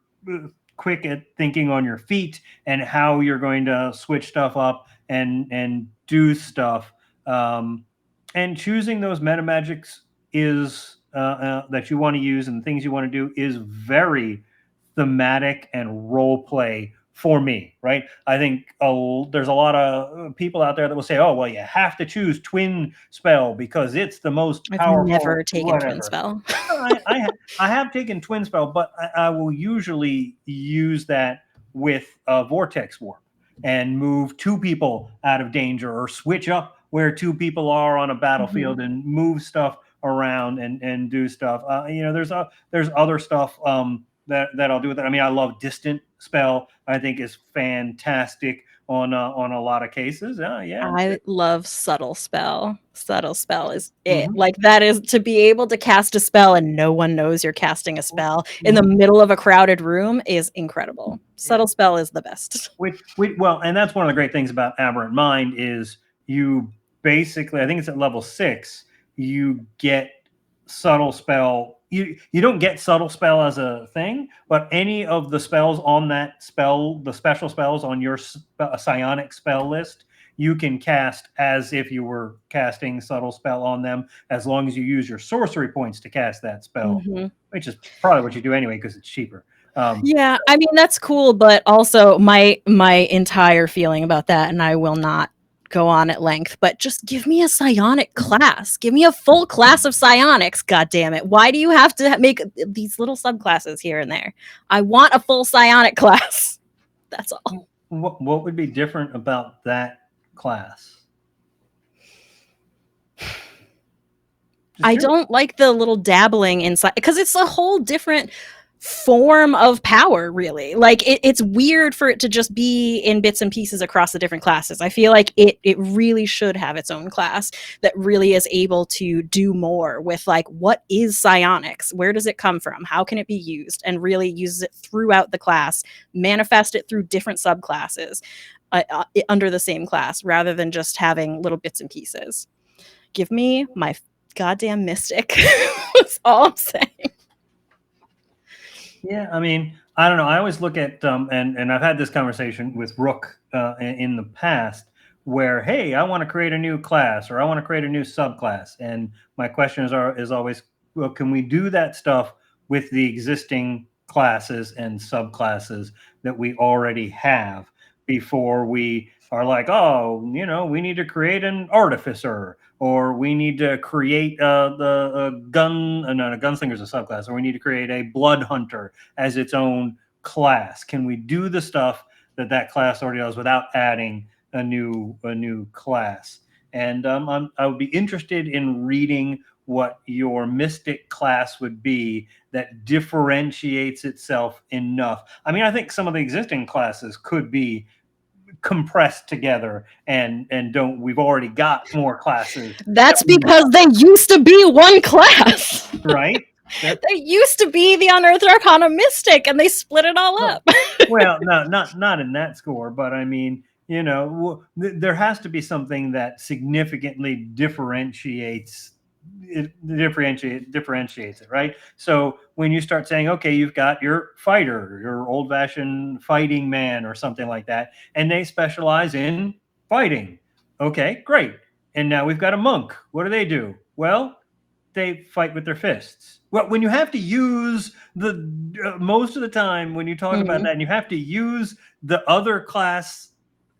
Speaker 1: quick at thinking on your feet and how you're going to switch stuff up and do stuff, and choosing those meta magics is that you want to use and the things you want to do is very thematic and role play for me, right? I think there's a lot of people out there that will say, "Oh, well, you have to choose twin spell because it's the most powerful."
Speaker 2: I've never taken twin spell.
Speaker 1: I have taken twin spell, but I will usually use that with vortex warp and move two people out of danger, or switch up where two people are on a battlefield and move stuff around and do stuff. You know, there's other stuff that I'll do with it. I mean, I love distant spell. I think is fantastic on a lot of cases.
Speaker 2: I love subtle spell. Subtle spell is it. Like, that is to be able to cast a spell and no one knows you're casting a spell in the middle of a crowded room is incredible. Subtle spell is the best.
Speaker 1: Well, and that's one of the great things about Aberrant Mind is you basically, I think it's at level 6, you get subtle spell. You don't get subtle spell as a thing, but any of the spells on that spell, the special spells on your psionic spell list, you can cast as if you were casting subtle spell on them, as long as you use your sorcery points to cast that spell, which is probably what you do anyway because it's cheaper.
Speaker 2: Yeah, I mean, that's cool, but also my entire feeling about that, and I will not go on at length, but just give me a psionic class. Give me a full class of psionics, god damn it. Why do you have to make these little subclasses here and there? I want a full psionic class. That's all.
Speaker 1: What would be different about that class?
Speaker 2: I don't like the little dabbling inside, because it's a whole different form of power, really. Like, it's weird for it to just be in bits and pieces across the different classes. I feel like it really should have its own class that really is able to do more with, like, what is psionics? Where does it come from? How can it be used? And really uses it throughout the class, manifest it through different subclasses under the same class, rather than just having little bits and pieces. Give me my goddamn mystic. That's all I'm saying.
Speaker 1: Yeah, I mean, I don't know. I always look at and I've had this conversation with Rook in the past, where, hey, I want to create a new class or I want to create a new subclass, and my question is always, well, can we do that stuff with the existing classes and subclasses that we already have before we are like, oh, you know, we need to create an artificer, or we need to create the gun. No, a gunslinger's a subclass, or we need to create a blood hunter as its own class. Can we do the stuff that class already does without adding a new class? And I would be interested in reading what your mystic class would be that differentiates itself enough. I mean, I think some of the existing classes could be compressed together and we've already got more classes.
Speaker 2: That's because they used to be one class,
Speaker 1: right?
Speaker 2: They used to be the Unearthed Arcana Mystic, and they split it all up.
Speaker 1: Well, no, not in that score, but I mean, you know, there has to be something that significantly differentiates it, right? So when you start saying, okay, you've got your fighter, your old-fashioned fighting man or something like that, and they specialize in fighting. Okay, great. And now we've got a monk. What do? Well, they fight with their fists. Well, when you have to use the most of the time when you talk about that, and you have to use the other class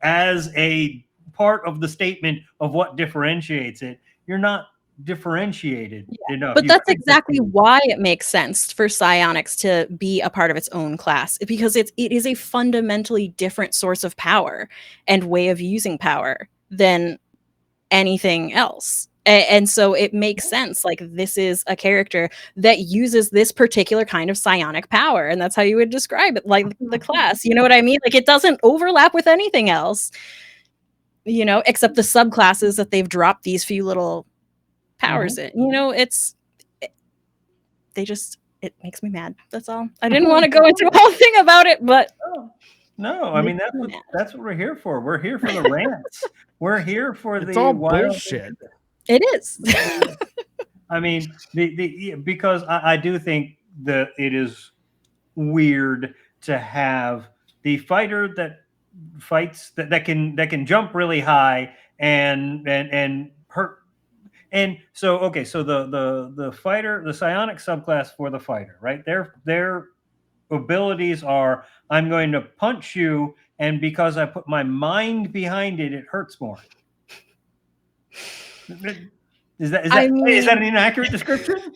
Speaker 1: as a part of the statement of what differentiates it, you're not differentiated enough.
Speaker 2: But that's exactly why it makes sense for psionics to be a part of its own class, because it is a fundamentally different source of power and way of using power than anything else. And so it makes sense. Like, this is a character that uses this particular kind of psionic power, and that's how you would describe it, like the class. You know what I mean? Like, it doesn't overlap with anything else, you know, except the subclasses that they've dropped these few little powers in. You know, it makes me mad. That's all. I didn't want to go into a whole thing about it, but
Speaker 1: no, I mean, that's what we're here for. We're here for the rants. We're here for
Speaker 3: it's all bullshit.
Speaker 2: It is.
Speaker 1: I mean, because I do think that it is weird to have the fighter that fights that can jump really high and hurt. And so, okay, so the fighter, the psionic subclass for the fighter, right? Their abilities are, I'm going to punch you, and because I put my mind behind it, it hurts more. Is that an inaccurate description?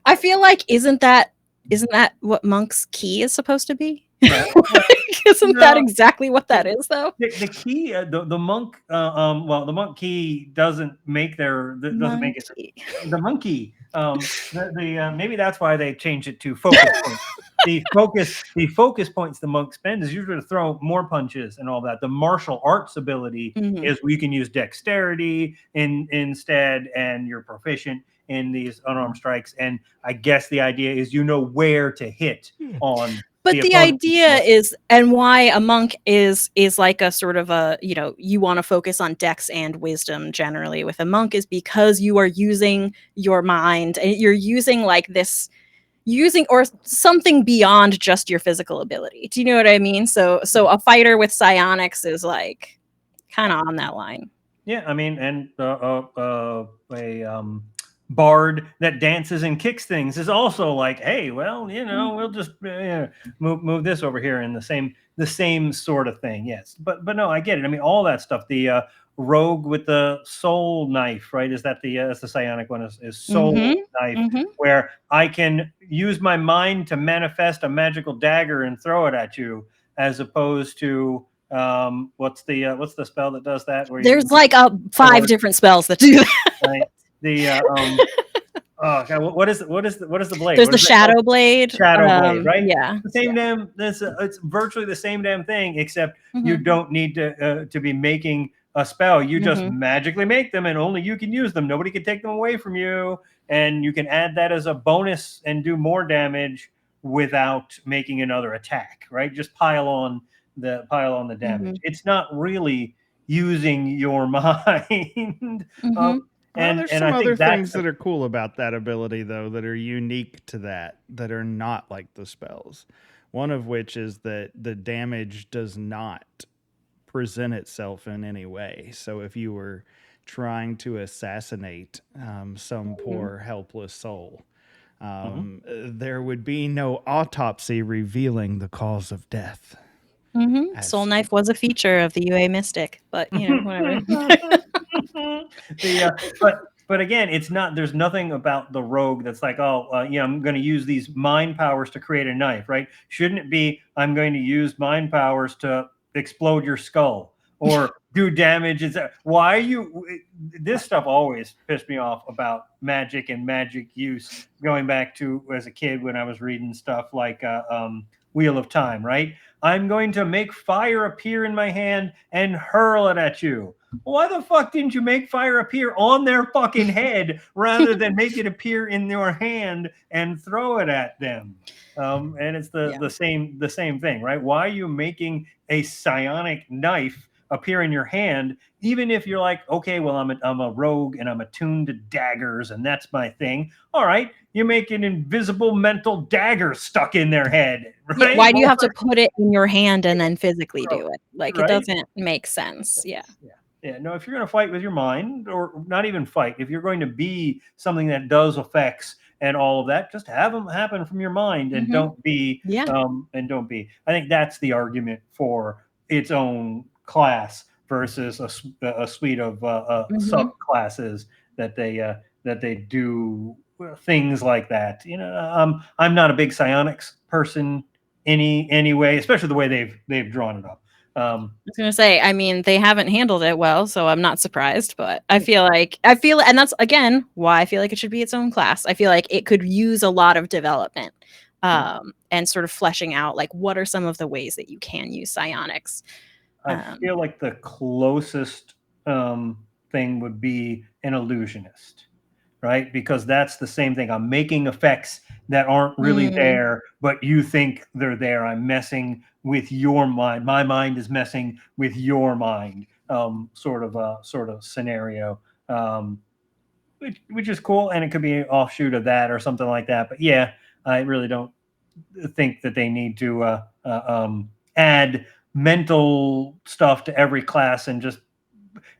Speaker 2: I feel like isn't that what Monk's key is supposed to be? Yeah. Isn't that exactly what that is, though?
Speaker 1: The key, the monk, well, the monk key doesn't make it the monkey. Maybe that's why they changed it to focus points. The focus points the monk spend is usually to throw more punches and all that. The martial arts ability is where you can use dexterity instead, and you're proficient in these unarmed strikes. And I guess the idea is you know where to hit on.
Speaker 2: But the idea is, and why a monk is like a sort of a, you know, you want to focus on dex and wisdom generally with a monk, is because you are using your mind, and you're using like this, or something beyond just your physical ability. Do you know what I mean? So a fighter with psionics is like kind of on that line.
Speaker 1: Yeah, I mean, and a bard that dances and kicks things is also like, hey, well, you know, we'll just move this over here in the same sort of thing. Yes, but no, I get it. I mean, all that stuff. The rogue with the soul knife, right? Is that that's the psionic one? Is soul knife, where I can use my mind to manifest a magical dagger and throw it at you, as opposed to what's the spell that does that? Where
Speaker 2: there's like 5 different spells that do that.
Speaker 1: Right? The oh god, what is the blade?
Speaker 2: There's the shadow blade.
Speaker 1: Shadow blade, right?
Speaker 2: Yeah.
Speaker 1: The same damn. It's virtually the same damn thing, except you don't need to be making a spell. You just magically make them, and only you can use them. Nobody can take them away from you, and you can add that as a bonus and do more damage without making another attack. Right? Just pile on the damage. It's not really using your mind.
Speaker 3: And there's some other things that are cool about that ability, though, that are unique to that are not like the spells. One of which is that the damage does not present itself in any way. So if you were trying to assassinate some poor helpless soul, there would be no autopsy revealing the cause of death.
Speaker 2: Soul knife was a feature of the UA Mystic, but you know, whatever.
Speaker 1: But again, it's not. There's nothing about the rogue that's like, I'm going to use these mind powers to create a knife, right? Shouldn't it be, I'm going to use mind powers to explode your skull or do damage? Why are you? This stuff always pissed me off about magic and magic use. Going back to as a kid when I was reading stuff like Wheel of Time, right? I'm going to make fire appear in my hand and hurl it at you. Why the fuck didn't you make fire appear on their fucking head rather than make it appear in your hand and throw it at them? And it's the same thing, right? Why are you making a psionic knife appear in your hand, even if you're like, okay, well, I'm a rogue and I'm attuned to daggers and that's my thing. All right, you make an invisible mental dagger stuck in their head, right?
Speaker 2: Yeah, why do you have to put it in your hand and then physically do it? Like, it doesn't make sense. Yeah.
Speaker 1: Yeah, no, if you're going to fight with your mind, or not even fight, if you're going to be something that does effects and all of that, just have them happen from your mind, and don't be,
Speaker 2: Yeah.
Speaker 1: I think that's the argument for its own class versus a suite of subclasses that they do things like that. I'm not a big psionics person anyway, especially the way they've drawn it up.
Speaker 2: I was gonna say, I mean, they haven't handled it well, so I'm not surprised. But I feel, and that's again why I feel like it should be its own class. I feel like it could use a lot of development, and sort of fleshing out like what are some of the ways that you can use psionics.
Speaker 1: I feel like the closest thing would be an illusionist, right? Because that's the same thing. I'm making effects that aren't really there, but you think they're there. I'm messing with your mind. My mind is messing with your mind. Sort of scenario, which is cool, and it could be an offshoot of that or something like that. But yeah, I really don't think that they need to add mental stuff to every class and just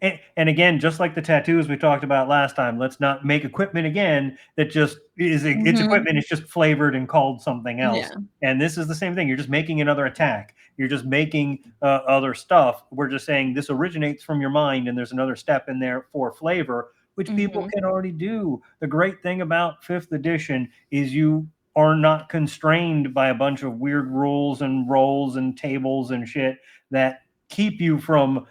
Speaker 1: and again, just like the tattoos we talked about last time, let's not make equipment again that just is it's equipment. It's just flavored and called something else.
Speaker 2: Yeah.
Speaker 1: And this is the same thing. You're just making another attack. You're just making other stuff. We're just saying this originates from your mind, and there's another step in there for flavor, which people can already do. The great thing about 5th edition is you are not constrained by a bunch of weird rules and roles and tables and shit that keep you from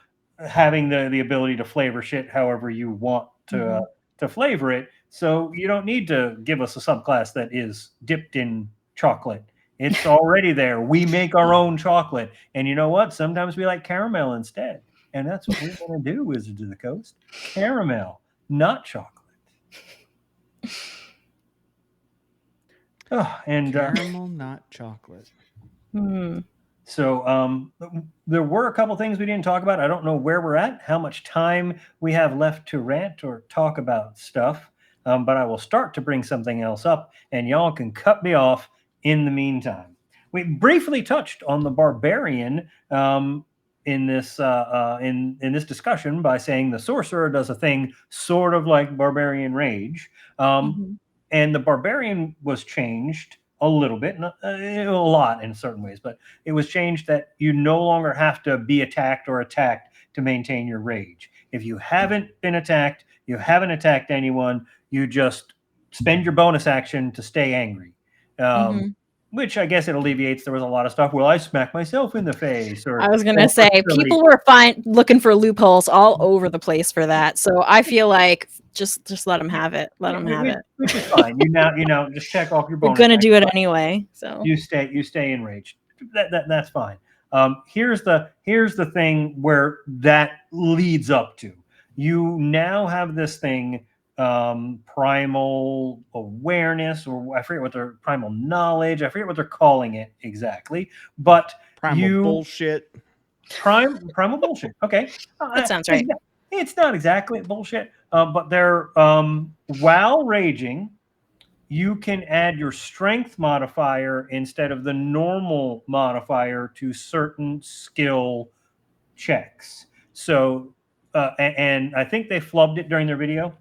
Speaker 1: having the ability to flavor shit however you want to flavor it. So you don't need to give us a subclass that is dipped in chocolate. It's already there. We make our own chocolate, and you know what? Sometimes we like caramel instead, and that's what we're going to do, Wizards of the Coast. Caramel, not chocolate. Oh, and
Speaker 3: caramel, not chocolate.
Speaker 1: So there were a couple things we didn't talk about. I don't know where we're at, how much time we have left to rant or talk about stuff, but I will start to bring something else up, and y'all can cut me off in the meantime. We briefly touched on the Barbarian in this in this discussion by saying the Sorcerer does a thing sort of like Barbarian Rage, and the Barbarian was changed a little bit, a lot in certain ways, but it was changed that you no longer have to be attacked or attacked to maintain your rage. If you haven't been attacked, you haven't attacked anyone, you just spend your bonus action to stay angry. Which I guess it alleviates. There was a lot of stuff. Well, I smack myself in the face. Or
Speaker 2: I was gonna say people were looking for loopholes all over the place for that. So I feel like just let them have it. Let them have it.
Speaker 1: Which is fine. You know, just check off your bonus.
Speaker 2: You're gonna do it anyway. So
Speaker 1: you stay enraged. That's fine. Here's the thing where that leads up to. You now have this thing, primal awareness, or I forget what they're primal knowledge. I forget what they're calling it exactly, but
Speaker 3: primal bullshit.
Speaker 1: Primal bullshit. Okay,
Speaker 2: that sounds right.
Speaker 1: It's not exactly bullshit, but they're while raging, you can add your strength modifier instead of the normal modifier to certain skill checks. So, and I think they flubbed it during their video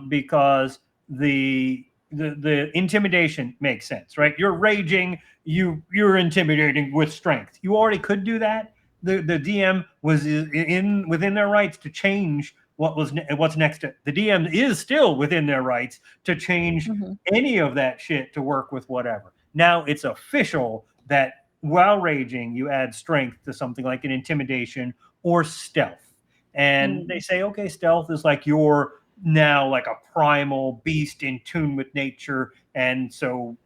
Speaker 1: because the intimidation makes sense, right? You're raging, you're intimidating with strength. You already could do that. The DM was within their rights to change what's next to the DM is still within their rights to change any of that shit to work with whatever. Now it's official that while raging, you add strength to something like an intimidation or stealth. And they say, okay, stealth is like you're now like a primal beast in tune with nature. And so,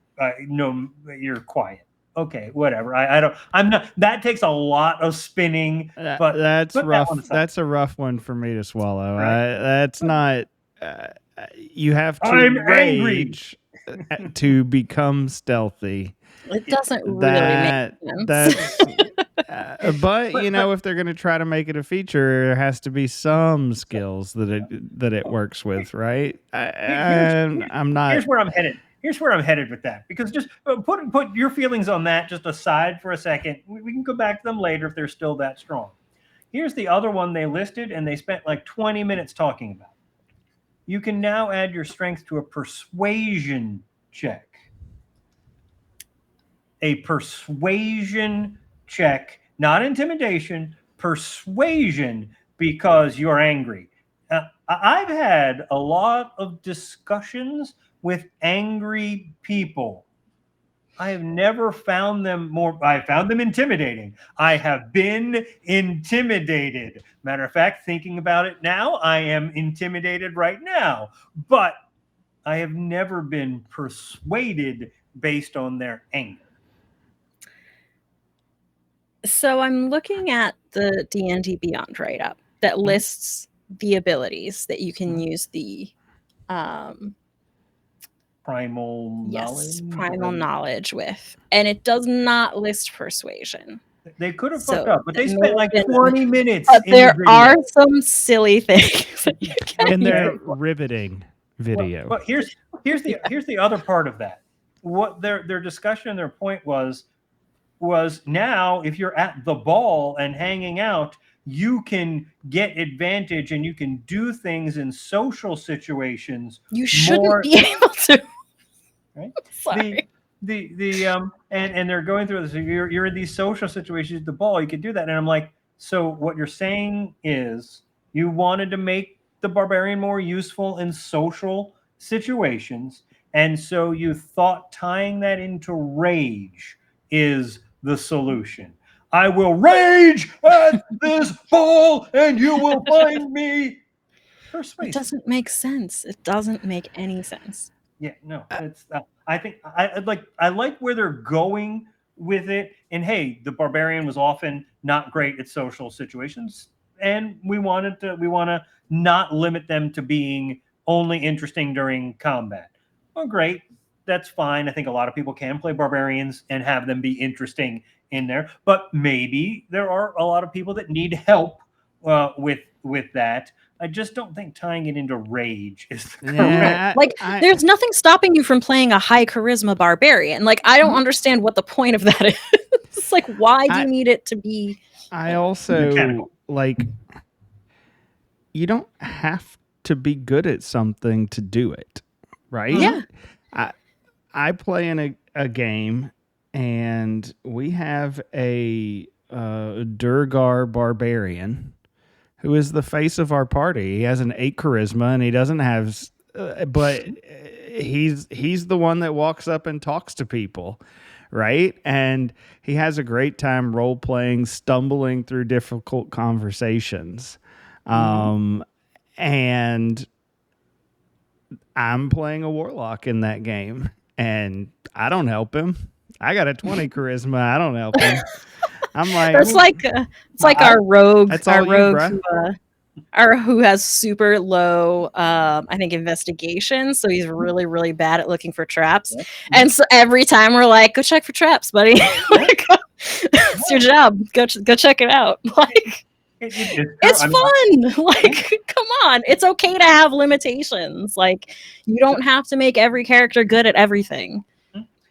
Speaker 1: you're quiet. Okay, whatever. I'm not. That takes a lot of spinning. But
Speaker 3: that's rough. That's a rough one for me to swallow. Right? That's not. You have to rage to become stealthy.
Speaker 2: It doesn't really make sense.
Speaker 3: But if they're going to try to make it a feature, there has to be some skills that it works with, right? I'm not.
Speaker 1: Here's where I'm headed. Here's where I'm headed with that, because just put your feelings on that just aside for a second. We can go back to them later if they're still that strong. Here's the other one they listed, and they spent like 20 minutes talking about. You can now add your strength to a persuasion check. A persuasion check, not intimidation, persuasion, because you're angry. I've had a lot of discussions with angry people. I have never found them I found them intimidating. I have been intimidated. Matter of fact, thinking about it now, I am intimidated right now. But I have never been persuaded based on their anger.
Speaker 2: So I'm looking at the D&D Beyond write-up that lists the abilities that you can use the
Speaker 1: primal
Speaker 2: knowledge with, and it does not list persuasion.
Speaker 1: They could have fucked up, but they spent like 20 minutes.
Speaker 2: But there are some silly things that you can
Speaker 3: in their riveting video.
Speaker 1: But here's the other part of that. What their discussion and their point was now if you're at the ball and hanging out, you can get advantage and you can do things in social situations.
Speaker 2: You shouldn't be able to.
Speaker 1: Right?
Speaker 2: Sorry.
Speaker 1: And they're going through this. You're in these social situations at the ball. You can do that. And I'm like, so what you're saying is you wanted to make the barbarian more useful in social situations, and so you thought tying that into rage is the solution. I will rage at this ball, and you will find me persuasive.
Speaker 2: It doesn't make sense. It doesn't make any sense.
Speaker 1: Yeah, no, it's. I think I like where they're going with it. And hey, the barbarian was often not great at social situations, and we want to not limit them to being only interesting during combat. Well, great, that's fine. I think a lot of people can play barbarians and have them be interesting in there, but maybe there are a lot of people that need help with that. I just don't think tying it into rage is correct.
Speaker 2: There's nothing stopping you from playing a high charisma barbarian. Like, I don't understand what the point of that is. It's like, why do you need it to be?
Speaker 3: I also
Speaker 1: mechanical.
Speaker 3: like, you don't have to be good at something to do it, right?
Speaker 2: Yeah.
Speaker 3: I play in a game, and we have a Durgar barbarian who is the face of our party. He has an 8 charisma, and he doesn't have, but he's the one that walks up and talks to people, right? And he has a great time role playing, stumbling through difficult conversations. And I'm playing a warlock in that game, and I don't help him. I got a 20 charisma. I don't help him. I'm like,
Speaker 2: that's like it's like our rogue.
Speaker 3: That's
Speaker 2: our
Speaker 3: all
Speaker 2: rogue
Speaker 3: you,
Speaker 2: who has super low, I think, investigation. So he's really, really bad at looking for traps.
Speaker 1: Yep.
Speaker 2: And so every time we're like, "Go check for traps, buddy. Like, it's your job. Go check it out." Like, it's fun. Like, come on. It's okay to have limitations. Like, you don't have to make every character good at everything.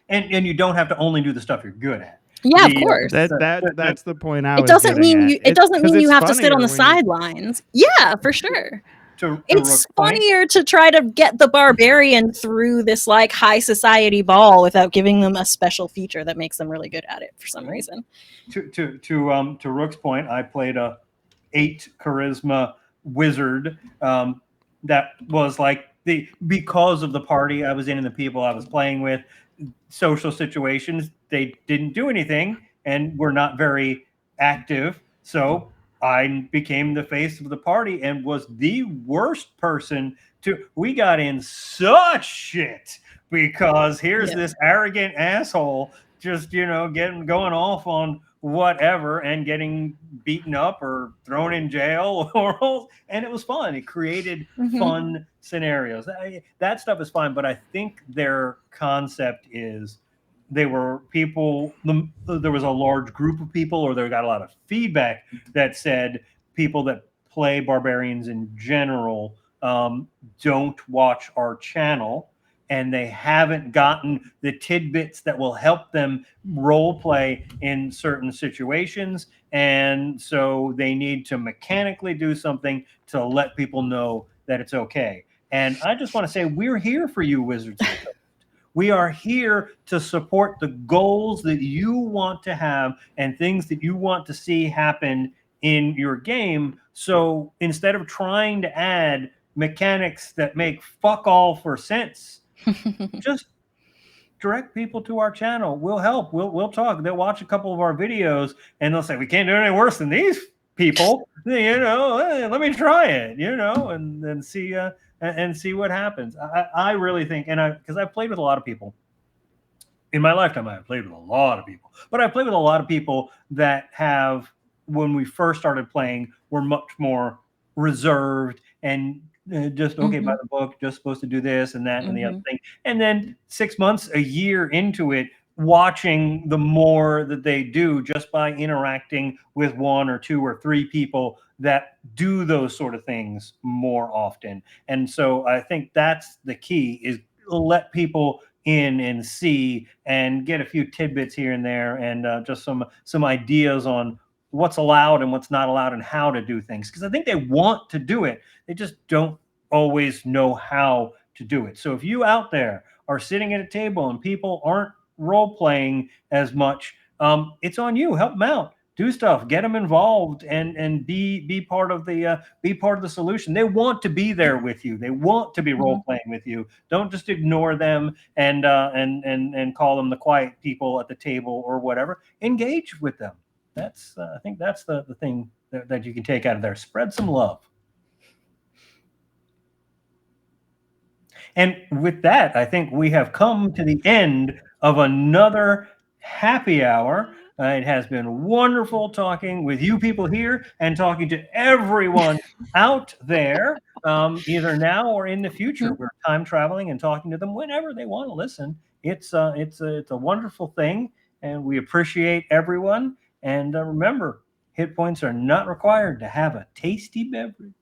Speaker 1: And you don't have to only do the stuff you're good at.
Speaker 2: Yeah, of course.
Speaker 3: That's the point I was
Speaker 2: doesn't
Speaker 3: getting
Speaker 2: mean
Speaker 3: at.
Speaker 2: It doesn't mean you have to sit on the
Speaker 3: funnier
Speaker 2: sidelines. Yeah, for sure.
Speaker 1: To
Speaker 2: It's
Speaker 1: Rook's point,
Speaker 2: funnier to try to get the barbarian through this like high society ball without giving them a special feature that makes them really good at it for some reason.
Speaker 1: To Rook's point, I played a 8 charisma wizard that was like because of the party I was in and the people I was playing with, social situations, they didn't do anything and were not very active. So I became the face of the party and was the worst person we got in such shit because here's this arrogant asshole just, going off on whatever and getting beaten up or thrown in jail and it was fun. It created fun scenarios. That stuff is fine, but I think their concept is they were people, there was a large group of people, or they got a lot of feedback that said people that play barbarians in general don't watch our channel and they haven't gotten the tidbits that will help them role play in certain situations. And so they need to mechanically do something to let people know that it's okay. And I just want to say, we're here for you, Wizards of the Coast. We are here to support the goals that you want to have and things that you want to see happen in your game. So instead of trying to add mechanics that make fuck all for sense, just direct people to our channel. We'll help. We'll talk. They'll watch a couple of our videos and they'll say, we can't do any worse than these people. Let me try it, and then see and see what happens. I really think, and because I've played with a lot of people in my lifetime, I've played with a lot of people, but I've played with a lot of people that have, when we first started playing, were much more reserved and just okay by the book, just supposed to do this and that and the other thing. And then 6 months, a year into it, watching the more that they do just by interacting with one or two or three people that do those sort of things more often. And so I think that's the key, is let people in and see and get a few tidbits here and there, and just some ideas on what's allowed and what's not allowed and how to do things, because I think they want to do it, they just don't always know how to do it. So if you out there are sitting at a table and people aren't role playing as much, it's on you. Help them out, do stuff, get them involved, and be part of the solution. They want to be there with you. They want to be role playing with you. Don't just ignore them and call them the quiet people at the table or whatever. Engage with them. That's I think that's the thing that you can take out of there. Spread some love. And with that, I think we have come to the end of another happy hour. It has been wonderful talking with you people here and talking to everyone out there, either now or in the future. We're time traveling and talking to them whenever they want to listen. It's a wonderful thing, and we appreciate everyone. And remember, hit points are not required to have a tasty beverage.